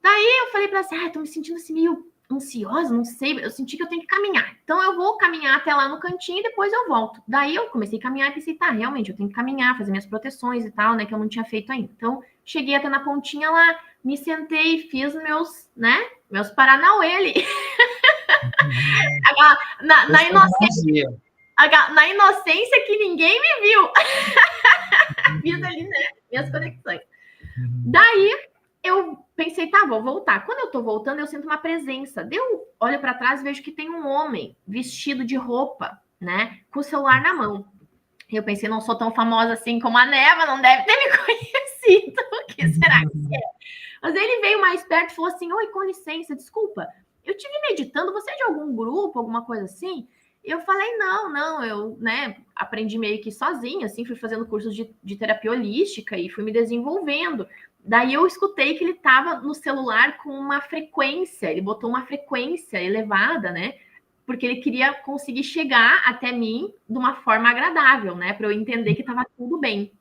Daí, eu falei pra ela assim, tô me sentindo assim, meio ansiosa, não sei, eu senti que eu tenho que caminhar. Então, eu vou caminhar até lá no cantinho e depois eu volto. Daí, eu comecei a caminhar e pensei, tá, realmente, eu tenho que caminhar, fazer minhas proteções e tal, né, que eu não tinha feito ainda. Então, cheguei até na pontinha lá, me sentei, fiz meus paranauê ali. Na inocência, na inocência que ninguém me viu. Fiz ali, né, minhas conexões. Daí, eu pensei, tá, vou voltar. Quando eu tô voltando, eu sinto uma presença. Eu olho para trás e vejo que tem um homem vestido de roupa, né? Com o celular na mão. Eu pensei, não sou tão famosa assim como a Neva, não deve ter me conhecido. O que será que é? Mas ele veio mais perto e falou assim, oi, com licença, desculpa. Eu tive meditando, você é de algum grupo, alguma coisa assim? E eu falei, não, eu, né, aprendi meio que sozinha, assim, fui fazendo cursos de terapia holística e fui me desenvolvendo. Daí eu escutei que ele estava no celular com uma frequência, ele botou uma frequência elevada, né? Porque ele queria conseguir chegar até mim de uma forma agradável, né? Para eu entender que estava tudo bem.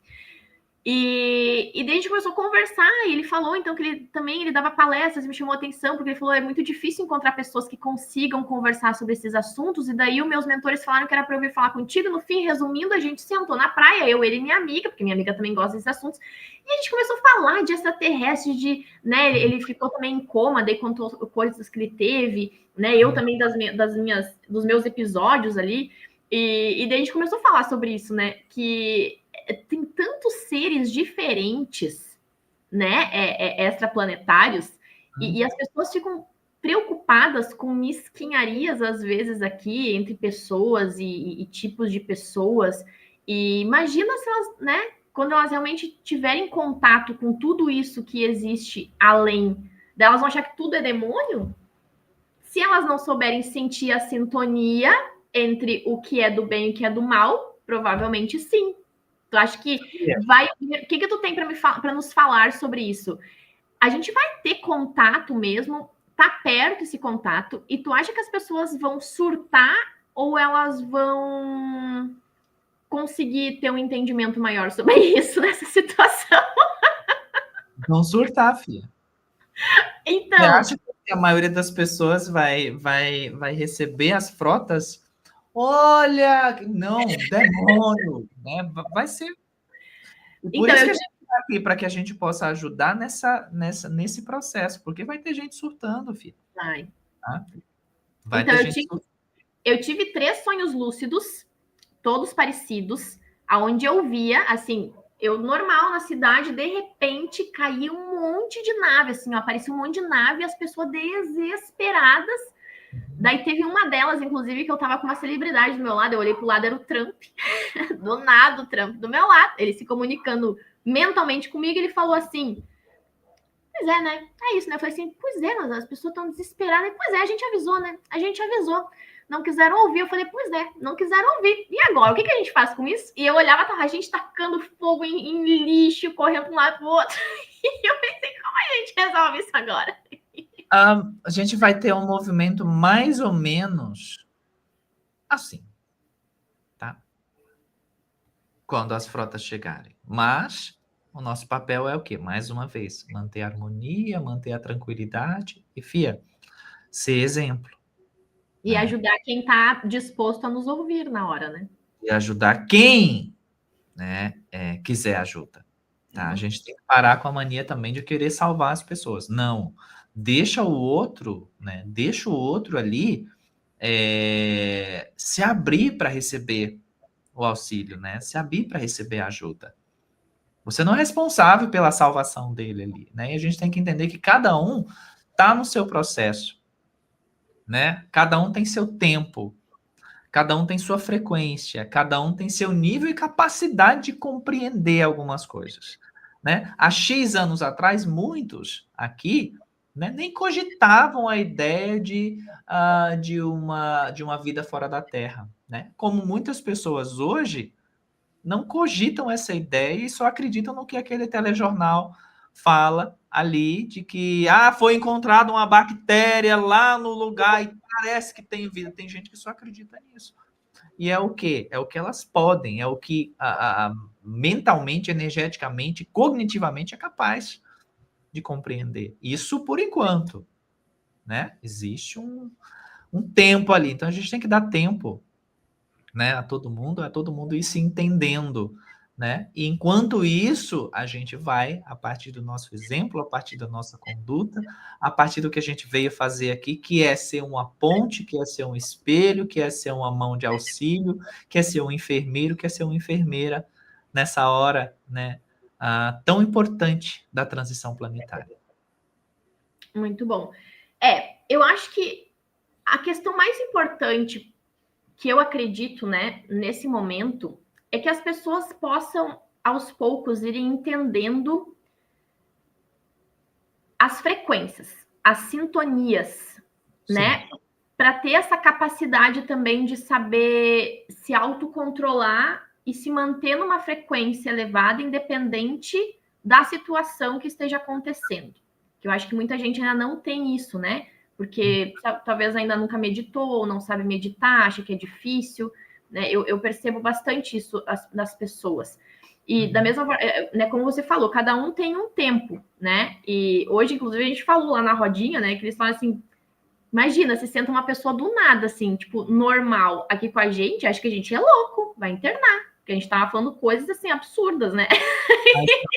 E daí a gente começou a conversar, e ele falou, então, que ele dava palestras, e me chamou a atenção, porque ele falou, é muito difícil encontrar pessoas que consigam conversar sobre esses assuntos, e daí os meus mentores falaram que era para eu vir falar contigo, no fim, resumindo, a gente sentou na praia, eu, ele e minha amiga, porque minha amiga também gosta desses assuntos, e a gente começou a falar de extraterrestres, né, ele ficou também em coma, daí contou coisas que ele teve, né, eu também dos meus episódios ali, e daí a gente começou a falar sobre isso, né, que tem tantos seres diferentes, né, extraplanetários, e as pessoas ficam preocupadas com mesquinharias, às vezes, aqui, entre pessoas e tipos de pessoas, e imagina se elas, né, quando elas realmente tiverem contato com tudo isso que existe além delas, vão achar que tudo é demônio? Se elas não souberem sentir a sintonia entre o que é do bem e o que é do mal, provavelmente sim. Tu acha que vai. O que tu tem para nos falar sobre isso? A gente vai ter contato mesmo, tá perto esse contato, e tu acha que as pessoas vão surtar ou elas vão conseguir ter um entendimento maior sobre isso nessa situação? Vão surtar, filha. Você Então. acha que a maioria das pessoas vai receber as frotas? Olha, não, demônio, né? Vai ser. Por Então, isso que a gente está aqui, para que a gente possa ajudar nesse processo, porque vai ter gente surtando, filho. Vai. Tá? Vai Então, ter gente surtando. eu tive 3 sonhos lúcidos, todos parecidos, aonde eu via, assim, eu normal na cidade, de repente caía um monte de nave, assim, ó, aparecia um monte de nave e as pessoas desesperadas. Daí teve uma delas, inclusive, que eu tava com uma celebridade do meu lado, eu olhei pro lado, era o Trump, do nada o Trump do meu lado, ele se comunicando mentalmente comigo, ele falou assim, pois é, né, é isso, né, eu falei assim, pois é, mas as pessoas estão desesperadas, pois é, a gente avisou, né, a gente avisou, não quiseram ouvir, eu falei, pois é, não quiseram ouvir, e agora, o que a gente faz com isso? E eu olhava, a gente tacando fogo em lixo, correndo de um lado pro outro, e eu pensei, como a gente resolve isso agora? A gente vai ter um movimento mais ou menos assim, tá? Quando as frotas chegarem. Mas o nosso papel é o quê? Mais uma vez, manter a harmonia, manter a tranquilidade e, fia, ser exemplo. E ajudar quem está disposto a nos ouvir na hora, né? E ajudar quem, né, quiser ajuda. Tá? A gente tem que parar com a mania também de querer salvar as pessoas. Não. Deixa o outro, né? Deixa o outro ali se abrir para receber o auxílio, né? Se abrir para receber a ajuda. Você não é responsável pela salvação dele ali, né? E a gente tem que entender que cada um está no seu processo, né? Cada um tem seu tempo, cada um tem sua frequência, cada um tem seu nível e capacidade de compreender algumas coisas, né? Há X anos atrás, muitos aqui, né, nem cogitavam a ideia de uma vida fora da Terra, né? Como muitas pessoas hoje não cogitam essa ideia e só acreditam no que aquele telejornal fala ali de que foi encontrada uma bactéria lá no lugar e parece que tem vida. Tem gente que só acredita nisso. E é o que? É o que elas podem, é o que mentalmente, energeticamente, cognitivamente é capaz de compreender. Isso por enquanto, né? Existe um tempo ali, então a gente tem que dar tempo, né, a todo mundo ir se entendendo, né? E enquanto isso, a gente vai, a partir do nosso exemplo, a partir da nossa conduta, a partir do que a gente veio fazer aqui, que é ser uma ponte, que é ser um espelho, que é ser uma mão de auxílio, que é ser um enfermeiro, que é ser uma enfermeira nessa hora, né, tão importante da transição planetária. Muito bom. Eu acho que a questão mais importante que eu acredito, né, nesse momento, é que as pessoas possam, aos poucos, irem entendendo as frequências, as sintonias, né? Para ter essa capacidade também de saber se autocontrolar e se manter numa frequência elevada, independente da situação que esteja acontecendo. Eu acho que muita gente ainda não tem isso, né? Porque talvez ainda nunca meditou, não sabe meditar, acha que é difícil, né? Eu percebo bastante isso das pessoas. E da mesma forma, né, como você falou, cada um tem um tempo, né? E hoje, inclusive, a gente falou lá na rodinha, né, que eles falam assim, imagina, se senta uma pessoa do nada, assim, tipo, normal aqui com a gente, acho que a gente é louco, vai internar. Porque a gente tava falando coisas, assim, absurdas, né?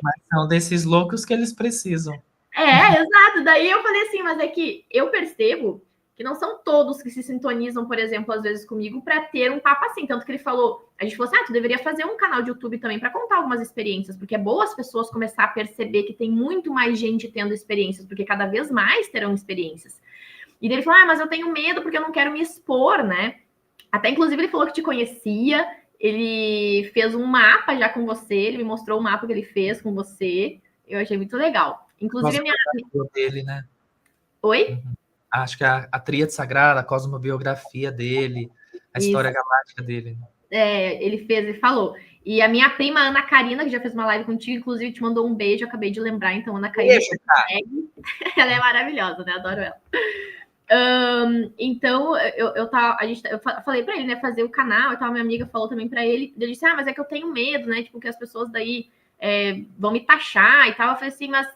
Mas são desses loucos que eles precisam. Exato. Daí eu falei assim, mas é que eu percebo que não são todos que se sintonizam, por exemplo, às vezes comigo, para ter um papo assim. Tanto que ele falou, a gente falou assim, tu deveria fazer um canal de YouTube também para contar algumas experiências, porque é bom as pessoas começar a perceber que tem muito mais gente tendo experiências, porque cada vez mais terão experiências. E daí ele falou, mas eu tenho medo porque eu não quero me expor, né? Até, inclusive, ele falou que te conhecia, ele fez um mapa já com você, ele me mostrou o mapa que ele fez com você, eu achei muito legal. Inclusive, a minha... dele, né? Oi? Acho que a tríade sagrada, a cosmobiografia dele, a história galáctica dele. Ele fez, ele falou. E a minha prima Ana Karina, que já fez uma live contigo, inclusive te mandou um beijo, eu acabei de lembrar. Então, Ana Karina, ela é maravilhosa, né? Adoro ela. Então, eu falei pra ele, né, fazer o canal, e tal, minha amiga falou também pra ele, ele disse, mas é que eu tenho medo, né, tipo, que as pessoas daí vão me taxar e tal. Eu falei assim, mas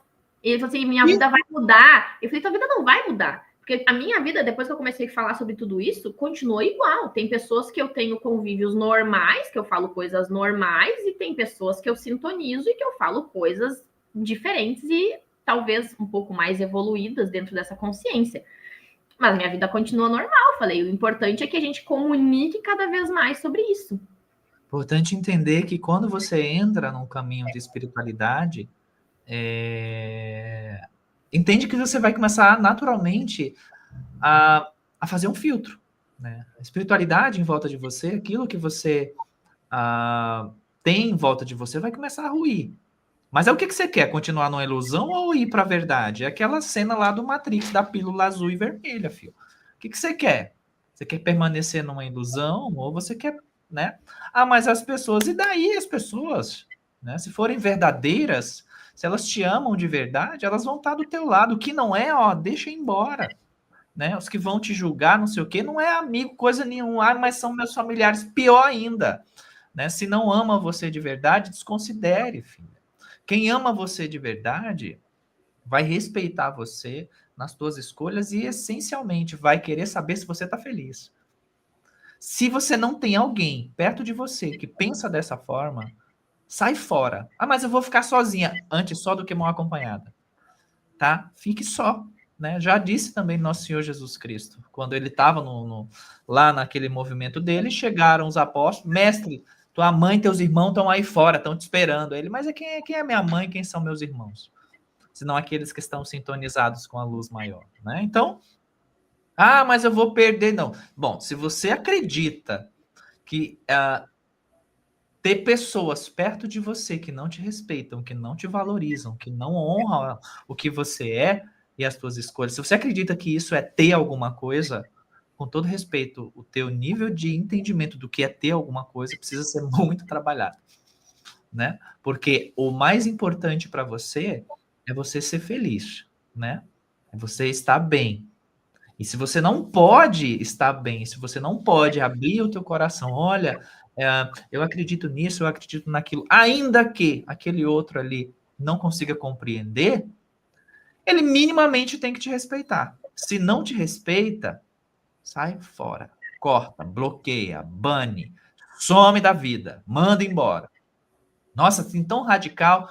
ele falou assim, minha vida vai mudar. Eu falei, tua vida não vai mudar. Porque a minha vida, depois que eu comecei a falar sobre tudo isso, continuou igual. Tem pessoas que eu tenho convívios normais, que eu falo coisas normais, e tem pessoas que eu sintonizo e que eu falo coisas diferentes e talvez um pouco mais evoluídas dentro dessa consciência. Mas minha vida continua normal, falei. O importante é que a gente comunique cada vez mais sobre isso. Importante entender que quando você entra num caminho de espiritualidade, entende que você vai começar naturalmente a fazer um filtro, né? A espiritualidade em volta de você, aquilo que você tem em volta de você vai começar a ruir. Mas é o que você quer? Continuar numa ilusão ou ir para a verdade? É aquela cena lá do Matrix, da pílula azul e vermelha, filho. O que você quer? Você quer permanecer numa ilusão ou você quer, né? Mas as pessoas, e daí as pessoas, né? Se forem verdadeiras, se elas te amam de verdade, elas vão estar do teu lado. O que não é, deixa embora. Né? Os que vão te julgar, não sei o quê, não é amigo, coisa nenhuma, mas são meus familiares, pior ainda. Né? Se não ama você de verdade, desconsidere, filho. Quem ama você de verdade vai respeitar você nas suas escolhas e, essencialmente, vai querer saber se você está feliz. Se você não tem alguém perto de você que pensa dessa forma, sai fora. Mas eu vou ficar sozinha. Antes só do que mal acompanhada. Tá? Fique só. Né? Já disse também nosso Senhor Jesus Cristo, quando ele estava lá naquele movimento dele, chegaram os apóstolos, mestre, tua mãe e teus irmãos estão aí fora, estão te esperando. Ele, mas quem é minha mãe, quem são meus irmãos? Senão aqueles que estão sintonizados com a luz maior. Né? Então, mas eu vou perder, não. Bom, se você acredita que ter pessoas perto de você que não te respeitam, que não te valorizam, que não honram o que você é, e as tuas escolhas. Se você acredita que isso é ter alguma coisa, com todo respeito, o teu nível de entendimento do que é ter alguma coisa precisa ser muito trabalhado, né? Porque o mais importante para você é você ser feliz, né? É você estar bem. E se você não pode estar bem, se você não pode abrir o teu coração, olha, eu acredito nisso, eu acredito naquilo, ainda que aquele outro ali não consiga compreender, ele minimamente tem que te respeitar. Se não te respeita, sai fora. Corta, bloqueia, bane, some da vida, manda embora. Nossa, assim, tão radical.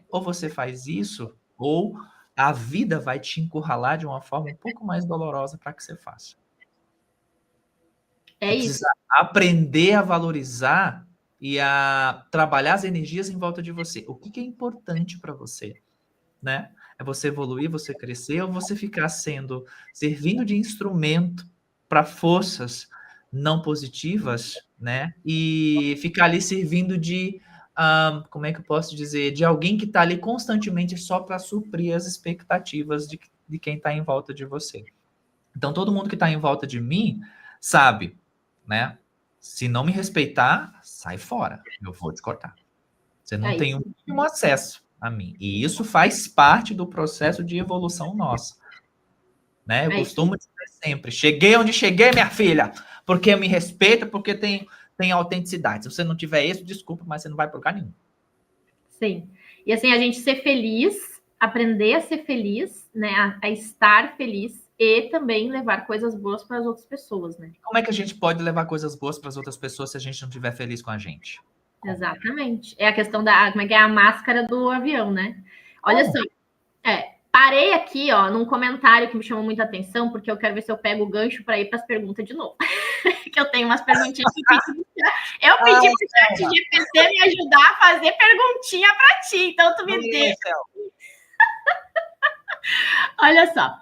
Ou você faz isso, ou a vida vai te encurralar de uma forma um pouco mais dolorosa para que você faça. É isso. Precisa aprender a valorizar e a trabalhar as energias em volta de você. O que é importante para você, né? É você evoluir, você crescer, ou você ficar servindo de instrumento para forças não positivas, né? E ficar ali servindo de, como é que eu posso dizer, de alguém que está ali constantemente só para suprir as expectativas de quem está em volta de você. Então, todo mundo que está em volta de mim sabe, né? Se não me respeitar, sai fora, eu vou te cortar. Você não tem o mínimo acesso a mim. E isso faz parte do processo de evolução nossa. Né? Eu costumo dizer sempre, cheguei onde cheguei, minha filha, porque me respeita, porque tem autenticidade. Se você não tiver isso, desculpa, mas você não vai para lugar nenhum. Sim. E assim, a gente ser feliz, aprender a ser feliz, né? A estar feliz e também levar coisas boas para as outras pessoas, né? Como é que a gente pode levar coisas boas para as outras pessoas se a gente não estiver feliz com a gente? Como? Exatamente. É a questão da, como é que é a máscara do avião, né? Olha Como? só, parei aqui, ó, num comentário que me chamou muita atenção, porque eu quero ver se eu pego o gancho para ir para as perguntas de novo. Que eu tenho umas perguntinhas que eu pedi pro chat GPT me ajudar a fazer perguntinha para ti, então tu me dê. Olha só.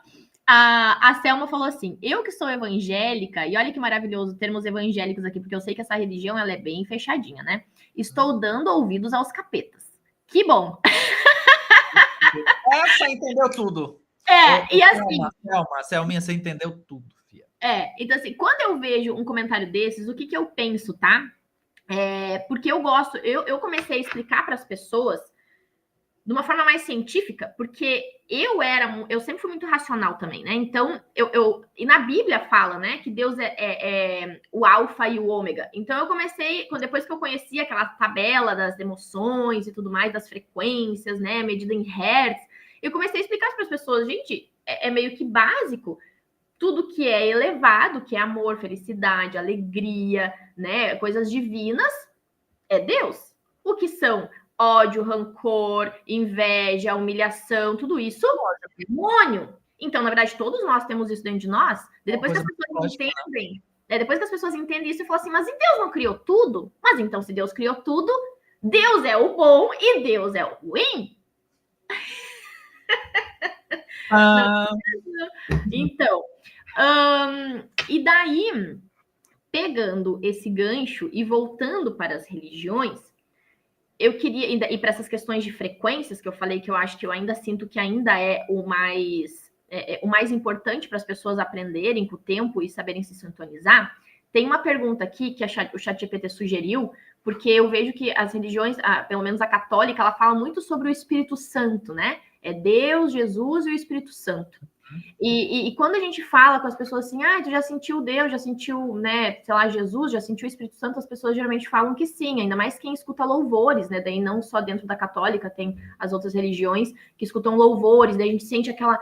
A Selma falou assim: eu que sou evangélica, e olha que maravilhoso termos evangélicos aqui, porque eu sei que essa religião ela é bem fechadinha, né? Estou dando ouvidos aos capetas. Que bom. Essa entendeu tudo. E assim. Selminha, você entendeu tudo, filha. Então assim, quando eu vejo um comentário desses, o que eu penso, tá? Porque eu gosto, eu comecei a explicar para as pessoas de uma forma mais científica, porque eu sempre fui muito racional também, né? Então, e na Bíblia fala, né, que Deus é o alfa e o ômega. Então, eu comecei, depois que eu conheci aquela tabela das emoções e tudo mais, das frequências, né, medida em hertz, eu comecei a explicar para as pessoas, gente, é meio que básico. Tudo que é elevado, que é amor, felicidade, alegria, né, coisas divinas, é Deus. O que são ódio, rancor, inveja, humilhação, tudo isso é demônio. Então, na verdade, todos nós temos isso dentro de nós. Depois que as pessoas entendem, depois que as pessoas entendem isso e falam assim, mas Deus não criou tudo? Mas então, se Deus criou tudo, Deus é o bom e Deus é o ruim? Então, e daí, pegando esse gancho e voltando para as religiões, eu queria, e para essas questões de frequências, que eu falei que eu acho que eu ainda sinto que ainda é o mais importante para as pessoas aprenderem com o tempo e saberem se sintonizar, tem uma pergunta aqui que o ChatGPT sugeriu, porque eu vejo que as religiões, pelo menos a católica, ela fala muito sobre o Espírito Santo, né? É Deus, Jesus e o Espírito Santo. E quando a gente fala com as pessoas assim, tu já sentiu Deus, já sentiu, né, sei lá, Jesus, já sentiu o Espírito Santo, as pessoas geralmente falam que sim, ainda mais quem escuta louvores, né, daí não só dentro da católica, tem as outras religiões que escutam louvores, daí a gente sente aquela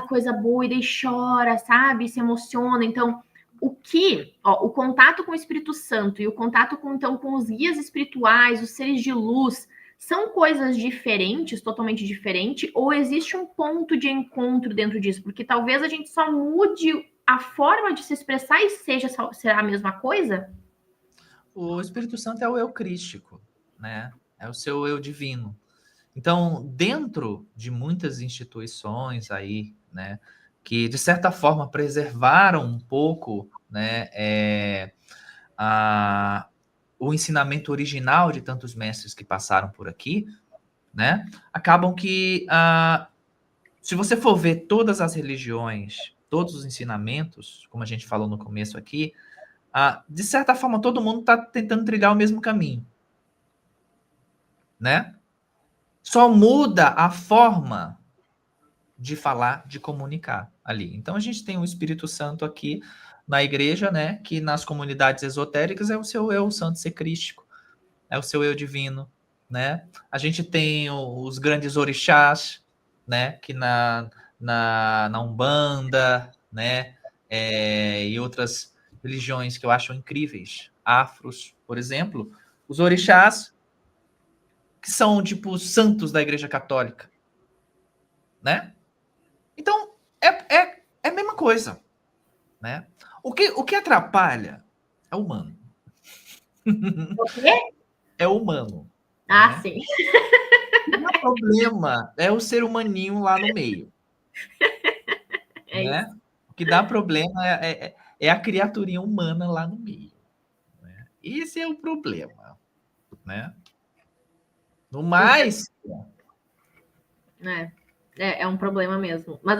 coisa boa e daí chora, sabe, se emociona, então o contato com o Espírito Santo e o contato com os guias espirituais, os seres de luz, são coisas diferentes, totalmente diferentes, ou existe um ponto de encontro dentro disso? Porque talvez a gente só mude a forma de se expressar e será a mesma coisa? O Espírito Santo é o eu crístico, né? É o seu eu divino. Então, dentro de muitas instituições aí, né, que de certa forma preservaram um pouco, né, o ensinamento original de tantos mestres que passaram por aqui, né, acabam que, se você for ver todas as religiões, todos os ensinamentos, como a gente falou no começo aqui, de certa forma todo mundo está tentando trilhar o mesmo caminho, né? Só muda a forma de falar, de comunicar ali. Então a gente tem o Espírito Santo aqui na igreja, né? Que nas comunidades esotéricas é o seu eu santo ser crístico, é o seu eu divino, né? A gente tem os grandes orixás, né? Que na Umbanda, né? E outras religiões que eu acho incríveis, afros, por exemplo, os orixás que são tipo santos da Igreja Católica, né? Então é a mesma coisa, né? O que atrapalha é o humano. O quê? É o humano. Ah, Né? sim. O problema é o ser humaninho lá no meio. É Né? isso. O que dá problema é a criaturinha humana lá no meio. Né? Esse é o problema. Né? No mais. É um problema mesmo. Mas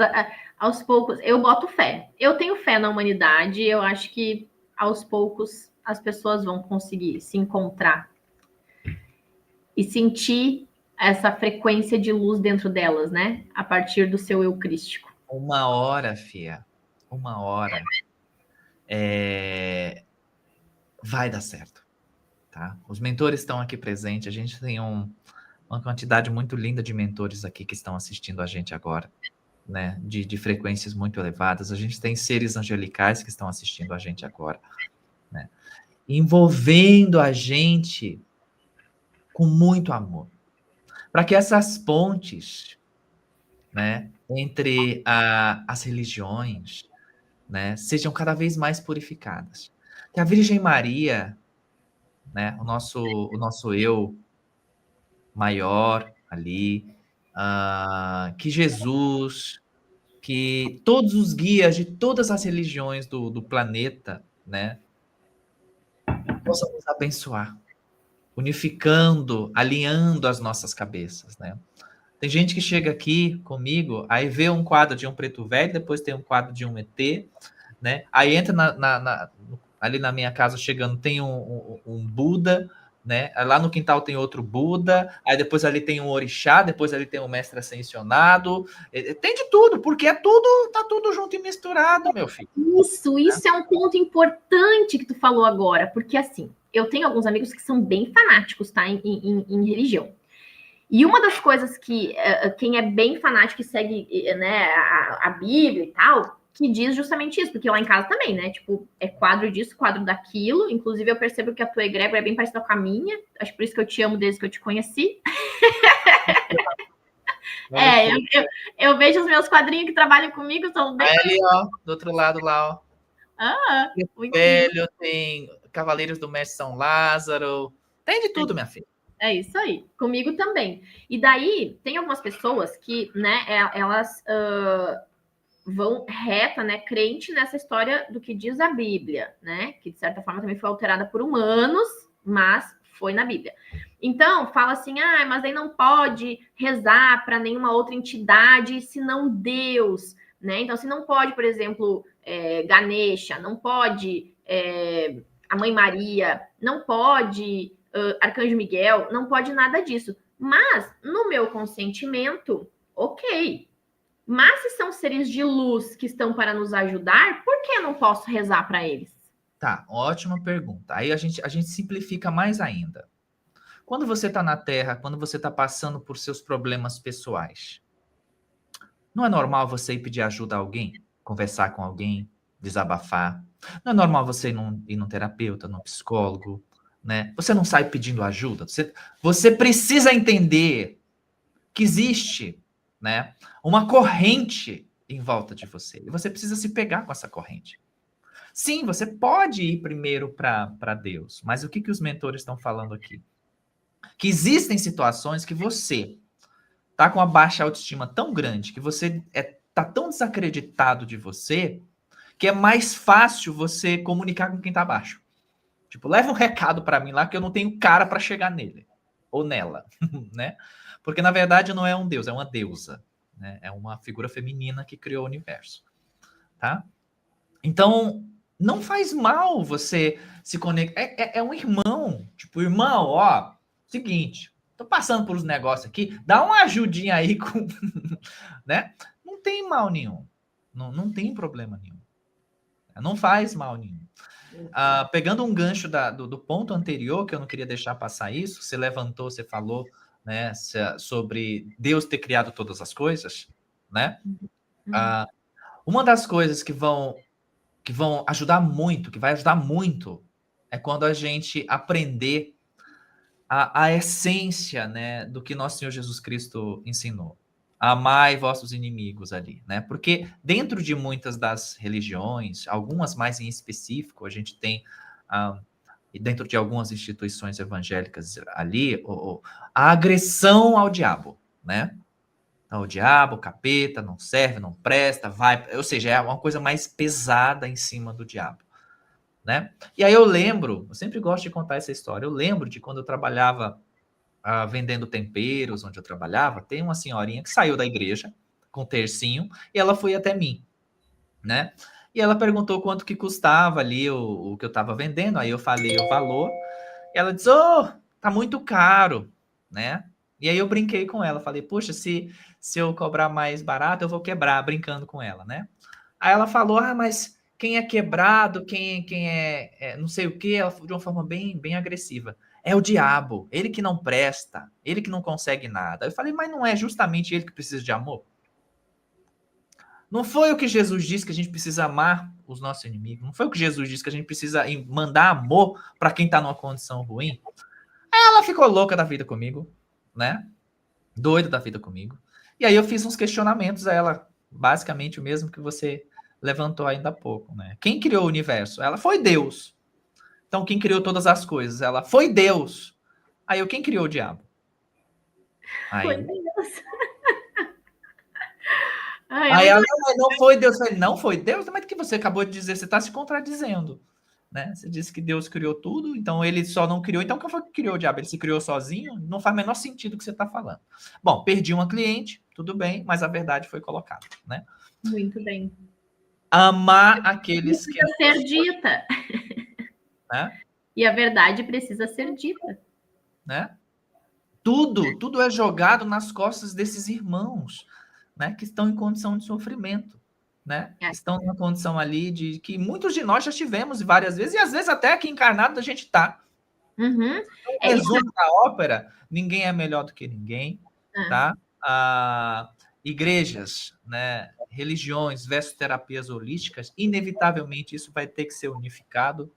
aos poucos, eu boto fé. Eu tenho fé na humanidade. Eu acho que aos poucos as pessoas vão conseguir se encontrar e sentir essa frequência de luz dentro delas, né? A partir do seu eu crístico. Uma hora, fia. Uma hora. Vai dar certo. Tá? Os mentores estão aqui presentes. A gente tem uma quantidade muito linda de mentores aqui que estão assistindo a gente agora, né? De frequências muito elevadas. A gente tem seres angelicais que estão assistindo a gente agora, né? Envolvendo a gente com muito amor, para que essas pontes, né, entre as religiões, né, sejam cada vez mais purificadas. Que a Virgem Maria, né, o nosso eu maior ali, que Jesus, que todos os guias de todas as religiões do planeta, né, possam nos abençoar, unificando, alinhando as nossas cabeças, né? Tem gente que chega aqui comigo, aí vê um quadro de um preto velho, depois tem um quadro de um ET, né? Aí entra ali na minha casa chegando, tem um Buda, né? Lá no quintal tem outro Buda, aí depois ali tem um orixá, depois ali tem um mestre ascensionado, tem de tudo, porque tá tudo junto e misturado, meu filho. Isso é um ponto importante que tu falou agora, porque assim, eu tenho alguns amigos que são bem fanáticos, tá, em religião. E uma das coisas que quem é bem fanático e segue, né, a Bíblia e tal, que diz justamente isso, porque lá em casa também, né? Tipo, é quadro disso, quadro daquilo. Inclusive, eu percebo que a tua egrégora é bem parecida com a minha. Acho por isso que eu te amo desde que eu te conheci. Eu vejo os meus quadrinhos que trabalham comigo, são bem. Aí ali, ó, do outro lado lá, ó. Muito Velho, tem Cavaleiros do Mestre São Lázaro. Tem de tudo, minha filha. É isso aí. Comigo também. E daí, tem algumas pessoas que, né, elas vão reta, né, crente nessa história do que diz a Bíblia, né, que de certa forma também foi alterada por humanos, mas foi na Bíblia. Então, fala assim, mas aí não pode rezar para nenhuma outra entidade senão Deus, né? Então, se não pode, por exemplo, Ganesha, não pode a Mãe Maria, não pode Arcanjo Miguel, não pode nada disso. Mas, no meu consentimento, ok. Mas se são seres de luz que estão para nos ajudar, por que eu não posso rezar para eles? Tá, ótima pergunta. Aí a gente simplifica mais ainda. Quando você está na Terra, quando você está passando por seus problemas pessoais, não é normal você ir pedir ajuda a alguém? Conversar com alguém, desabafar? Não é normal você ir num terapeuta, num psicólogo, né? Você não sai pedindo ajuda. Você precisa entender que existe, né, uma corrente em volta de você. E você precisa se pegar com essa corrente. Sim, você pode ir primeiro para Deus, mas o que os mentores estão falando aqui? Que existem situações que você tá com uma baixa autoestima tão grande, que você tá tão desacreditado de você, que é mais fácil você comunicar com quem tá abaixo. Tipo, leva um recado para mim lá que eu não tenho cara para chegar nele ou nela, né? Porque na verdade não é um deus, é uma deusa, né? É uma figura feminina que criou o universo, tá? Então, não faz mal você se conectar. É um irmão. Tipo, irmão, ó, seguinte, tô passando por uns negócios aqui, dá uma ajudinha aí com. Né? Não tem mal nenhum. Não tem problema nenhum. Não faz mal nenhum. Pegando um gancho do ponto anterior, que eu não queria deixar passar isso, você levantou, você falou, né, sobre Deus ter criado todas as coisas, né? Uma das coisas que vão ajudar muito, que vai ajudar muito, é quando a gente aprender a essência, né, do que nosso Senhor Jesus Cristo ensinou. Amai vossos inimigos ali, né? Porque dentro de muitas das religiões, algumas mais em específico, a gente tem, e dentro de algumas instituições evangélicas ali, a agressão ao diabo, né? O diabo, o capeta, não serve, não presta, vai. Ou seja, é uma coisa mais pesada em cima do diabo, né? E aí eu sempre gosto de contar essa história. Eu lembro de quando eu trabalhava vendendo temperos, onde eu trabalhava, tem uma senhorinha que saiu da igreja com um tercinho e ela foi até mim, né? E ela perguntou quanto que custava ali o que eu estava vendendo. Aí eu falei o valor. E ela disse: "Oh, tá muito caro", né? E aí eu brinquei com ela, falei: "Poxa, se eu cobrar mais barato, eu vou quebrar", brincando com ela, né? Aí ela falou: mas quem é quebrado, quem é não sei o quê, ela de uma forma bem agressiva. É o diabo, ele que não presta, ele que não consegue nada. Eu falei, mas não é justamente ele que precisa de amor? Não foi o que Jesus disse que a gente precisa amar os nossos inimigos? Não foi o que Jesus disse que a gente precisa mandar amor para quem está numa condição ruim? Ela ficou louca da vida comigo, né? Doida da vida comigo. E aí eu fiz uns questionamentos a ela, basicamente o mesmo que você levantou ainda há pouco, né? Quem criou o universo? Ela foi Deus. Então quem criou todas as coisas? Ela foi Deus. Aí quem criou o diabo? Foi Aí, Deus. Ah, é aí muito ela, não foi Deus. Eu falei, não foi Deus? Mas o que você acabou de dizer? Você está se contradizendo. Né? Você disse que Deus criou tudo, então ele só não criou. Então quem foi que criou o diabo? Ele se criou sozinho? Não faz o menor sentido o que você está falando. Bom, perdi uma cliente, tudo bem, mas a verdade foi colocada, né? muito bem. Amar aqueles que Precisa ser dita. né? E a verdade precisa ser dita. Né? Tudo é jogado nas costas desses irmãos, né? Que estão em condição de sofrimento, né? É. Estão numa condição ali de que muitos de nós já tivemos várias vezes, e às vezes até aqui encarnado a gente está. Uhum. Resumo da ópera, ninguém é melhor do que ninguém, tá? Igrejas, né, religiões versus terapias holísticas, inevitavelmente isso vai ter que ser unificado.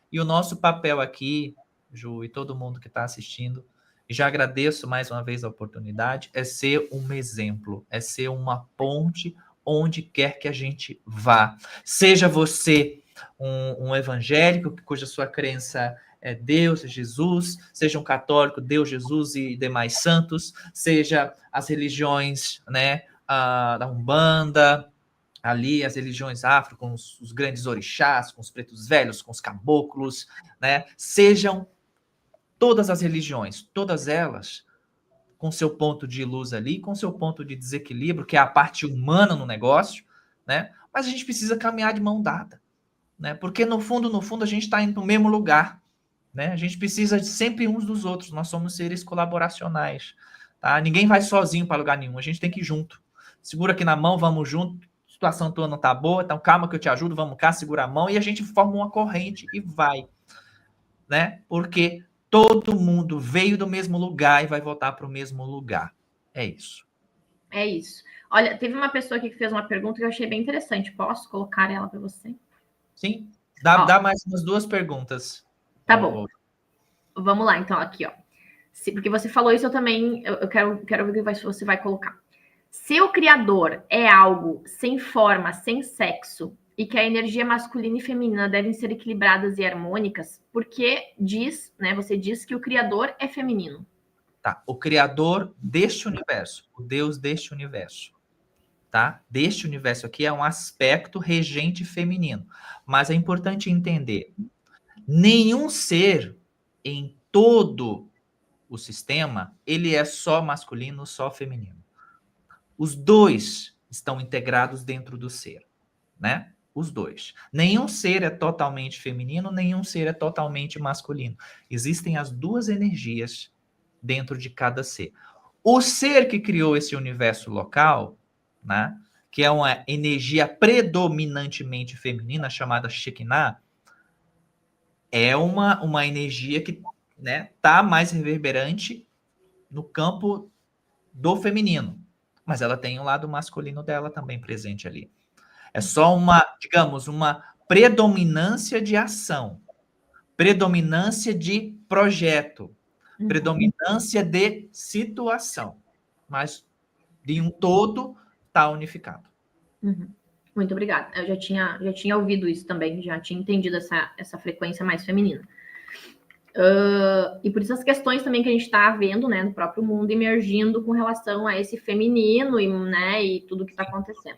E o nosso papel aqui, Ju, e todo mundo que está assistindo, e já agradeço mais uma vez a oportunidade, é ser um exemplo, é ser uma ponte onde quer que a gente vá. Seja você um evangélico, cuja sua crença é Deus, Jesus, seja um católico, Deus, Jesus e demais santos, seja as religiões, né, da Umbanda, ali as religiões afro, com os grandes orixás, com os pretos velhos, com os caboclos, né, sejam todas as religiões, todas elas com seu ponto de luz ali, com seu ponto de desequilíbrio, que é a parte humana no negócio, né? Mas a gente precisa caminhar de mão dada, né? Porque no fundo, a gente está indo para o mesmo lugar, né? A gente precisa sempre uns dos outros. Nós somos seres colaboracionais, tá? Ninguém vai sozinho para lugar nenhum. A gente tem que ir junto. Segura aqui na mão, vamos junto. A situação tua não tá boa, então calma que eu te ajudo. Vamos cá, segura a mão e a gente forma uma corrente e vai, né? Porque todo mundo veio do mesmo lugar e vai voltar para o mesmo lugar. É isso. É isso. Olha, teve uma pessoa aqui que fez uma pergunta que eu achei bem interessante. Posso colocar ela para você? Sim. Dá mais umas duas perguntas. Tá bom. Vamos lá, então, aqui, ó. Porque você falou isso, eu também eu quero ver o que você vai colocar. Se o criador é algo sem forma, sem sexo, e que a energia masculina e feminina devem ser equilibradas e harmônicas, porque você diz que o criador é feminino. Tá, o criador deste universo, o Deus deste universo, tá? Deste universo aqui é um aspecto regente feminino, mas é importante entender, nenhum ser em todo o sistema, ele é só masculino, só feminino. Os dois estão integrados dentro do ser, né? Os dois. Nenhum ser é totalmente feminino, nenhum ser é totalmente masculino. Existem as duas energias dentro de cada ser. O ser que criou esse universo local, né, que é uma energia predominantemente feminina, chamada Shekinah, é uma energia que, né, tá mais reverberante no campo do feminino, mas ela tem o lado masculino dela também presente ali. É só digamos, uma predominância de ação, predominância de projeto, predominância de situação, mas de um todo está unificado. Uhum. Muito obrigada. Eu já tinha ouvido isso também, já tinha entendido essa frequência mais feminina. E por isso as questões também que a gente está vendo, né, no próprio mundo emergindo com relação a esse feminino e tudo que está acontecendo.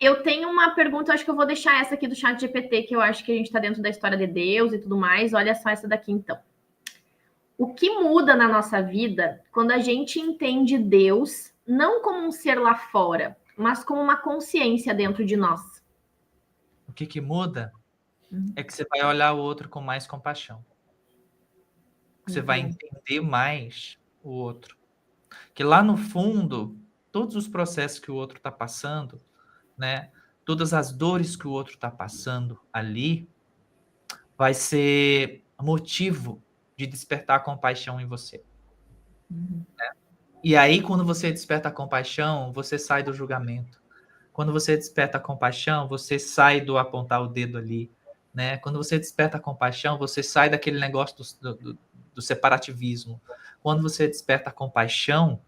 Eu tenho uma pergunta, acho que eu vou deixar essa aqui do chat GPT, que eu acho que a gente está dentro da história de Deus e tudo mais. Olha só essa daqui, então. O que muda na nossa vida quando a gente entende Deus não como um ser lá fora, mas como uma consciência dentro de nós? O que muda é que você vai olhar o outro com mais compaixão. Você vai entender mais o outro. Que lá no fundo, todos os processos que o outro está passando, né? Todas as dores que o outro está passando ali, vai ser motivo de despertar compaixão em você. E aí, quando você desperta a compaixão, você sai do julgamento. Quando você desperta a compaixão, você sai do apontar o dedo ali, né? Quando você desperta a compaixão, você sai daquele negócio do separativismo. Quando você desperta a compaixão,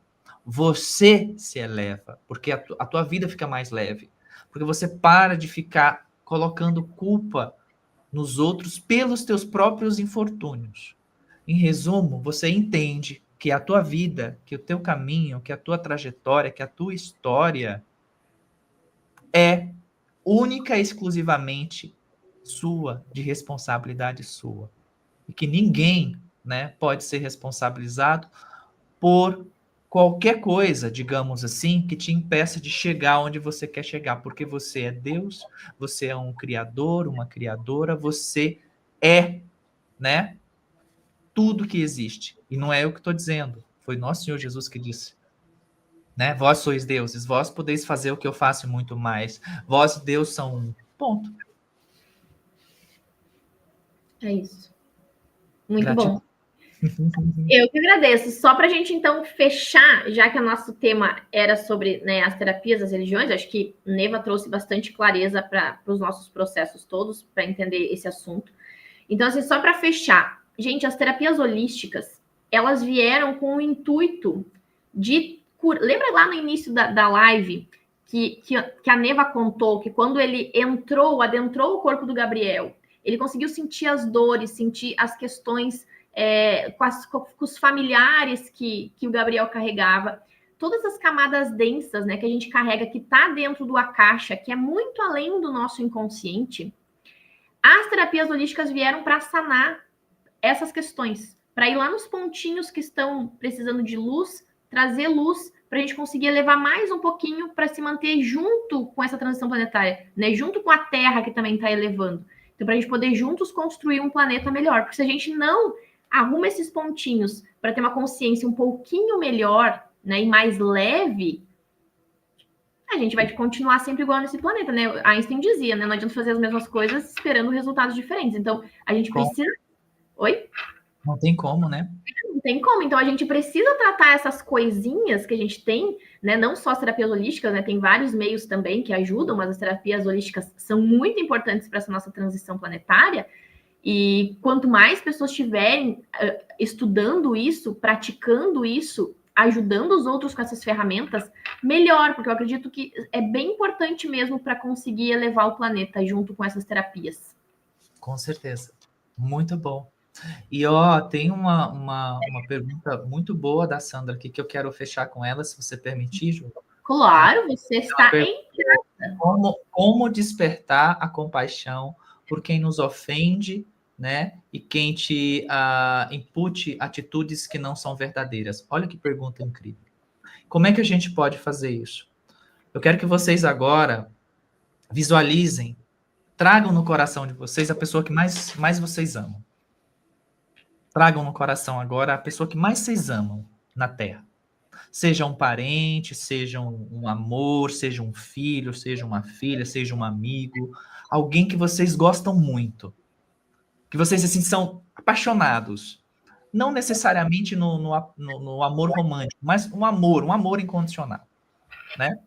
você se eleva, porque a tua vida fica mais leve. Porque você para de ficar colocando culpa nos outros pelos teus próprios infortúnios. Em resumo, você entende que a tua vida, que o teu caminho, que a tua trajetória, que a tua história é única e exclusivamente sua, de responsabilidade sua. E que ninguém, né, pode ser responsabilizado por qualquer coisa, digamos assim, que te impeça de chegar onde você quer chegar, porque você é Deus, você é um criador, uma criadora, você é, né, tudo que existe. E não é eu que estou dizendo, foi nosso Senhor Jesus que disse. Né? Vós sois deuses, vós podeis fazer o que eu faço e muito mais. Vós e Deus são um. Ponto. É isso. Muito Gratidão. bom. Eu que agradeço. Só para a gente, então, fechar, já que o nosso tema era sobre, né, as terapias das religiões, acho que Neva trouxe bastante clareza para os nossos processos todos, para entender esse assunto. Então, assim, só para fechar, gente, as terapias holísticas, elas vieram com o intuito de curar. Lembra lá no início da live que a Neva contou que quando ele adentrou o corpo do Gabriel, ele conseguiu sentir as dores, sentir as questões com os familiares que o Gabriel carregava, todas as camadas densas, né, que a gente carrega, que está dentro do Akasha, que é muito além do nosso inconsciente. As terapias holísticas vieram para sanar essas questões, para ir lá nos pontinhos que estão precisando de luz, trazer luz para a gente conseguir elevar mais um pouquinho para se manter junto com essa transição planetária, né? Junto com a Terra que também está elevando. Então, para a gente poder juntos construir um planeta melhor. Porque se a gente não arruma esses pontinhos para ter uma consciência um pouquinho melhor, né, e mais leve, a gente vai continuar sempre igual nesse planeta, né? Einstein dizia, né? Não adianta fazer as mesmas coisas esperando resultados diferentes. Então, a gente precisa... Oi? Não tem como, né? Não tem como. Então, a gente precisa tratar essas coisinhas que a gente tem, né? Não só as terapias holísticas, né? Tem vários meios também que ajudam, mas as terapias holísticas são muito importantes para essa nossa transição planetária. E quanto mais pessoas estiverem estudando isso, praticando isso, ajudando os outros com essas ferramentas, melhor, porque eu acredito que é bem importante mesmo para conseguir elevar o planeta junto com essas terapias. Com certeza. Muito bom. E ó, tem uma pergunta muito boa da Sandra aqui que eu quero fechar com ela, se você permitir, Ju. Claro, você está em casa. Como despertar a compaixão por quem nos ofende, né? E quem te impute atitudes que não são verdadeiras. Olha que pergunta incrível. Como é que a gente pode fazer isso? Eu quero que vocês agora visualizem, tragam no coração de vocês a pessoa que mais vocês amam. Tragam no coração agora a pessoa que mais vocês amam na Terra. Seja um parente, seja um amor, seja um filho, seja uma filha, seja um amigo, alguém que vocês gostam muito, que vocês assim são apaixonados, não necessariamente no amor romântico, mas um amor incondicional, né?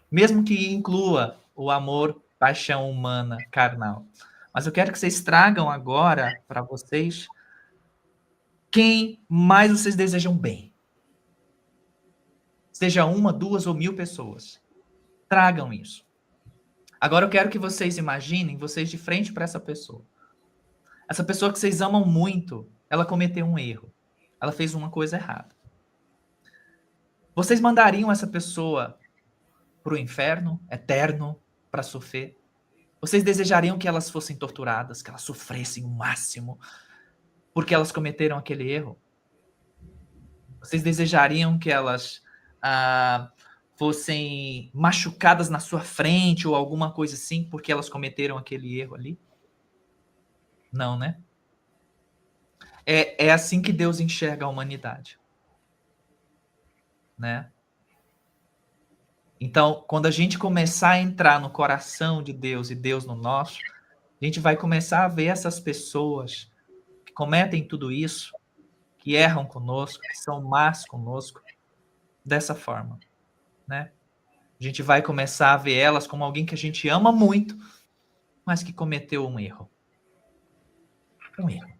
Mesmo que inclua o amor, paixão humana, carnal. Mas eu quero que vocês tragam agora para vocês quem mais vocês desejam bem. Seja uma, duas ou 1000 pessoas. Tragam isso. Agora eu quero que vocês imaginem vocês de frente para essa pessoa. Essa pessoa que vocês amam muito, ela cometeu um erro. Ela fez uma coisa errada. Vocês mandariam essa pessoa para o inferno eterno para sofrer? Vocês desejariam que elas fossem torturadas, que elas sofressem o máximo porque elas cometeram aquele erro? Vocês desejariam que elas fossem machucadas na sua frente ou alguma coisa assim porque elas cometeram aquele erro ali? Não, né? É assim que Deus enxerga a humanidade, né? Então, quando a gente começar a entrar no coração de Deus e Deus no nosso, a gente vai começar a ver essas pessoas que cometem tudo isso, que erram conosco, que são más conosco, dessa forma, né? A gente vai começar a ver elas como alguém que a gente ama muito, mas que cometeu um erro. Um erro.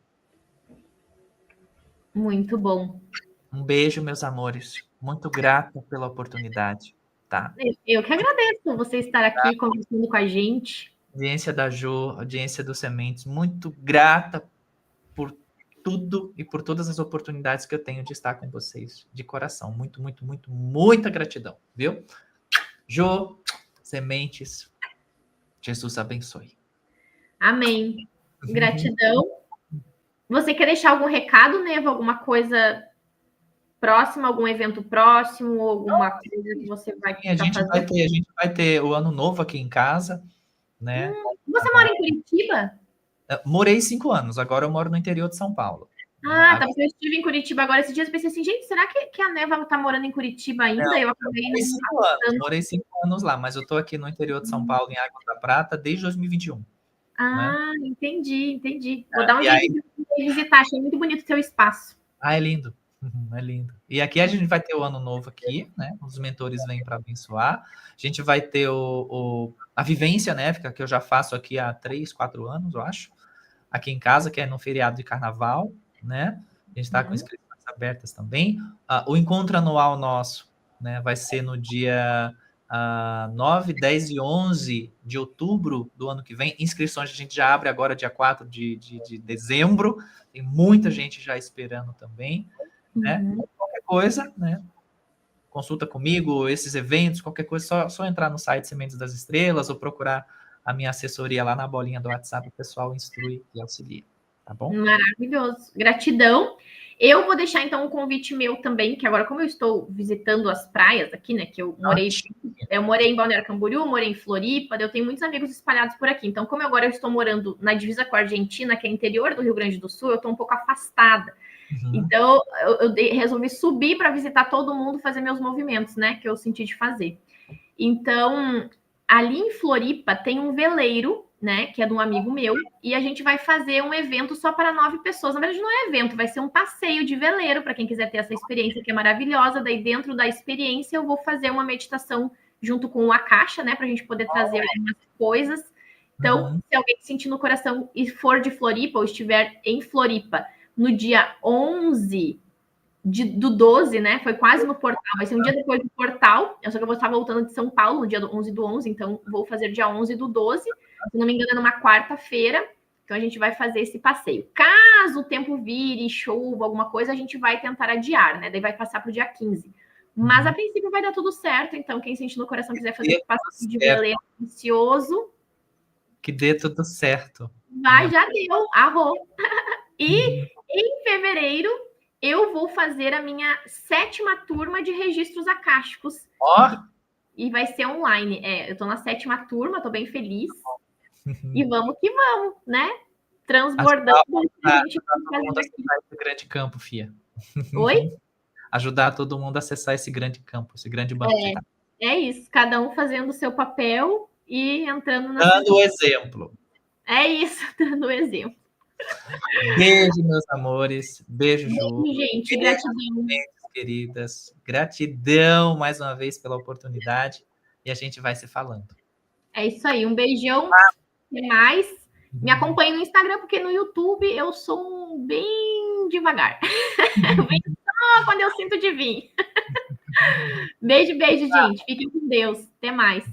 Muito bom. Um beijo, meus amores. Muito grata pela oportunidade, tá? Eu que agradeço você estar aqui conversando com a gente. Audiência da Jo, audiência do Sementes, muito grata por tudo e por todas as oportunidades que eu tenho de estar com vocês, de coração. Muito, muito, muito, muita gratidão, viu? Jo, Sementes, Jesus abençoe. Amém. Gratidão. Você quer deixar algum recado, Neva? Alguma coisa próxima, algum evento próximo, alguma coisa que você vai estar fazendo? A gente vai ter o ano novo aqui em casa, né? Você mora em Curitiba? Eu morei 5 anos, agora eu moro no interior de São Paulo. Ah, tá, porque eu estive em Curitiba agora esses dias, pensei assim, gente, será que a Neva tá morando em Curitiba ainda? Não, eu acabei morei 5 anos lá, mas eu tô aqui no interior de São Paulo, em Águas da Prata, desde 2021. Ah, né? Entendi. Vou dar um E jeito de visitar, achei muito bonito o seu espaço. Ah, é lindo. É lindo. E aqui a gente vai ter o ano novo aqui, né? Os mentores vêm para abençoar. A gente vai ter a vivência néfica, que eu já faço aqui há 3, 4 anos, eu acho. Aqui em casa, que é no feriado de carnaval, né? A gente está com inscrições abertas também. O encontro anual nosso, né? Vai ser no dia 9, 10 e 11 de outubro do ano que vem. Inscrições a gente já abre agora, dia 4 de dezembro. Tem muita gente já esperando também, né? Qualquer coisa, né? Consulta comigo, esses eventos, qualquer coisa, só entrar no site Sementes das Estrelas ou procurar a minha assessoria lá na bolinha do WhatsApp, o pessoal instrui e auxilia, tá bom? Maravilhoso. Gratidão. Eu vou deixar então um convite meu também, que agora como eu estou visitando as praias aqui, né, que eu morei em Balneário Camboriú, morei em Floripa, eu tenho muitos amigos espalhados por aqui. Então, como agora eu estou morando na divisa com a Argentina, que é interior do Rio Grande do Sul, eu estou um pouco afastada. Então, eu resolvi subir para visitar todo mundo, fazer meus movimentos, né, que eu senti de fazer. Então, ali em Floripa tem um veleiro, né, que é de um amigo meu, e a gente vai fazer um evento só para 9 pessoas. Na verdade, não é evento, vai ser um passeio de veleiro para quem quiser ter essa experiência que é maravilhosa. Daí, dentro da experiência, eu vou fazer uma meditação junto com a caixa, né, para a gente poder trazer algumas coisas. Então, se alguém sentir no coração e for de Floripa ou estiver em Floripa no dia 11 do 12, né? Foi quase no portal. Vai ser um dia depois do portal. Só que eu vou estar voltando de São Paulo no dia do 11 do 11, então vou fazer dia 11 do 12. Se não me engano, é numa quarta-feira. Então a gente vai fazer esse passeio. Caso o tempo vire, chuva, alguma coisa, a gente vai tentar adiar, né? Daí vai passar para o dia 15. Mas a princípio vai dar tudo certo. Então, quem sentir no coração quiser fazer esse passeio de veleiro ansioso, que dê tudo certo. Vai, já deu. Arrou. E em fevereiro eu vou fazer a minha 7ª turma de registros acásticos. E vai ser online. Eu tô na 7ª turma, tô bem feliz. E vamos que vamos, né? Transbordando. Ajudar todo mundo a acessar esse grande campo, Fia. Oi? Ajudar todo mundo a acessar esse grande campo, esse grande banquete. É isso, cada um fazendo o seu papel e entrando na... Dando o exemplo. É isso, dando o exemplo. Beijo, meus amores. Beijo, Ju. Beijo, gente. Gratidão. Queridas. Gratidão mais uma vez pela oportunidade. E a gente vai se falando. É isso aí. Um beijão. Até mais. Me acompanhe no Instagram, porque no YouTube eu sou bem devagar. Só quando eu sinto de vir. Beijo, gente. Fiquem com Deus. Até mais.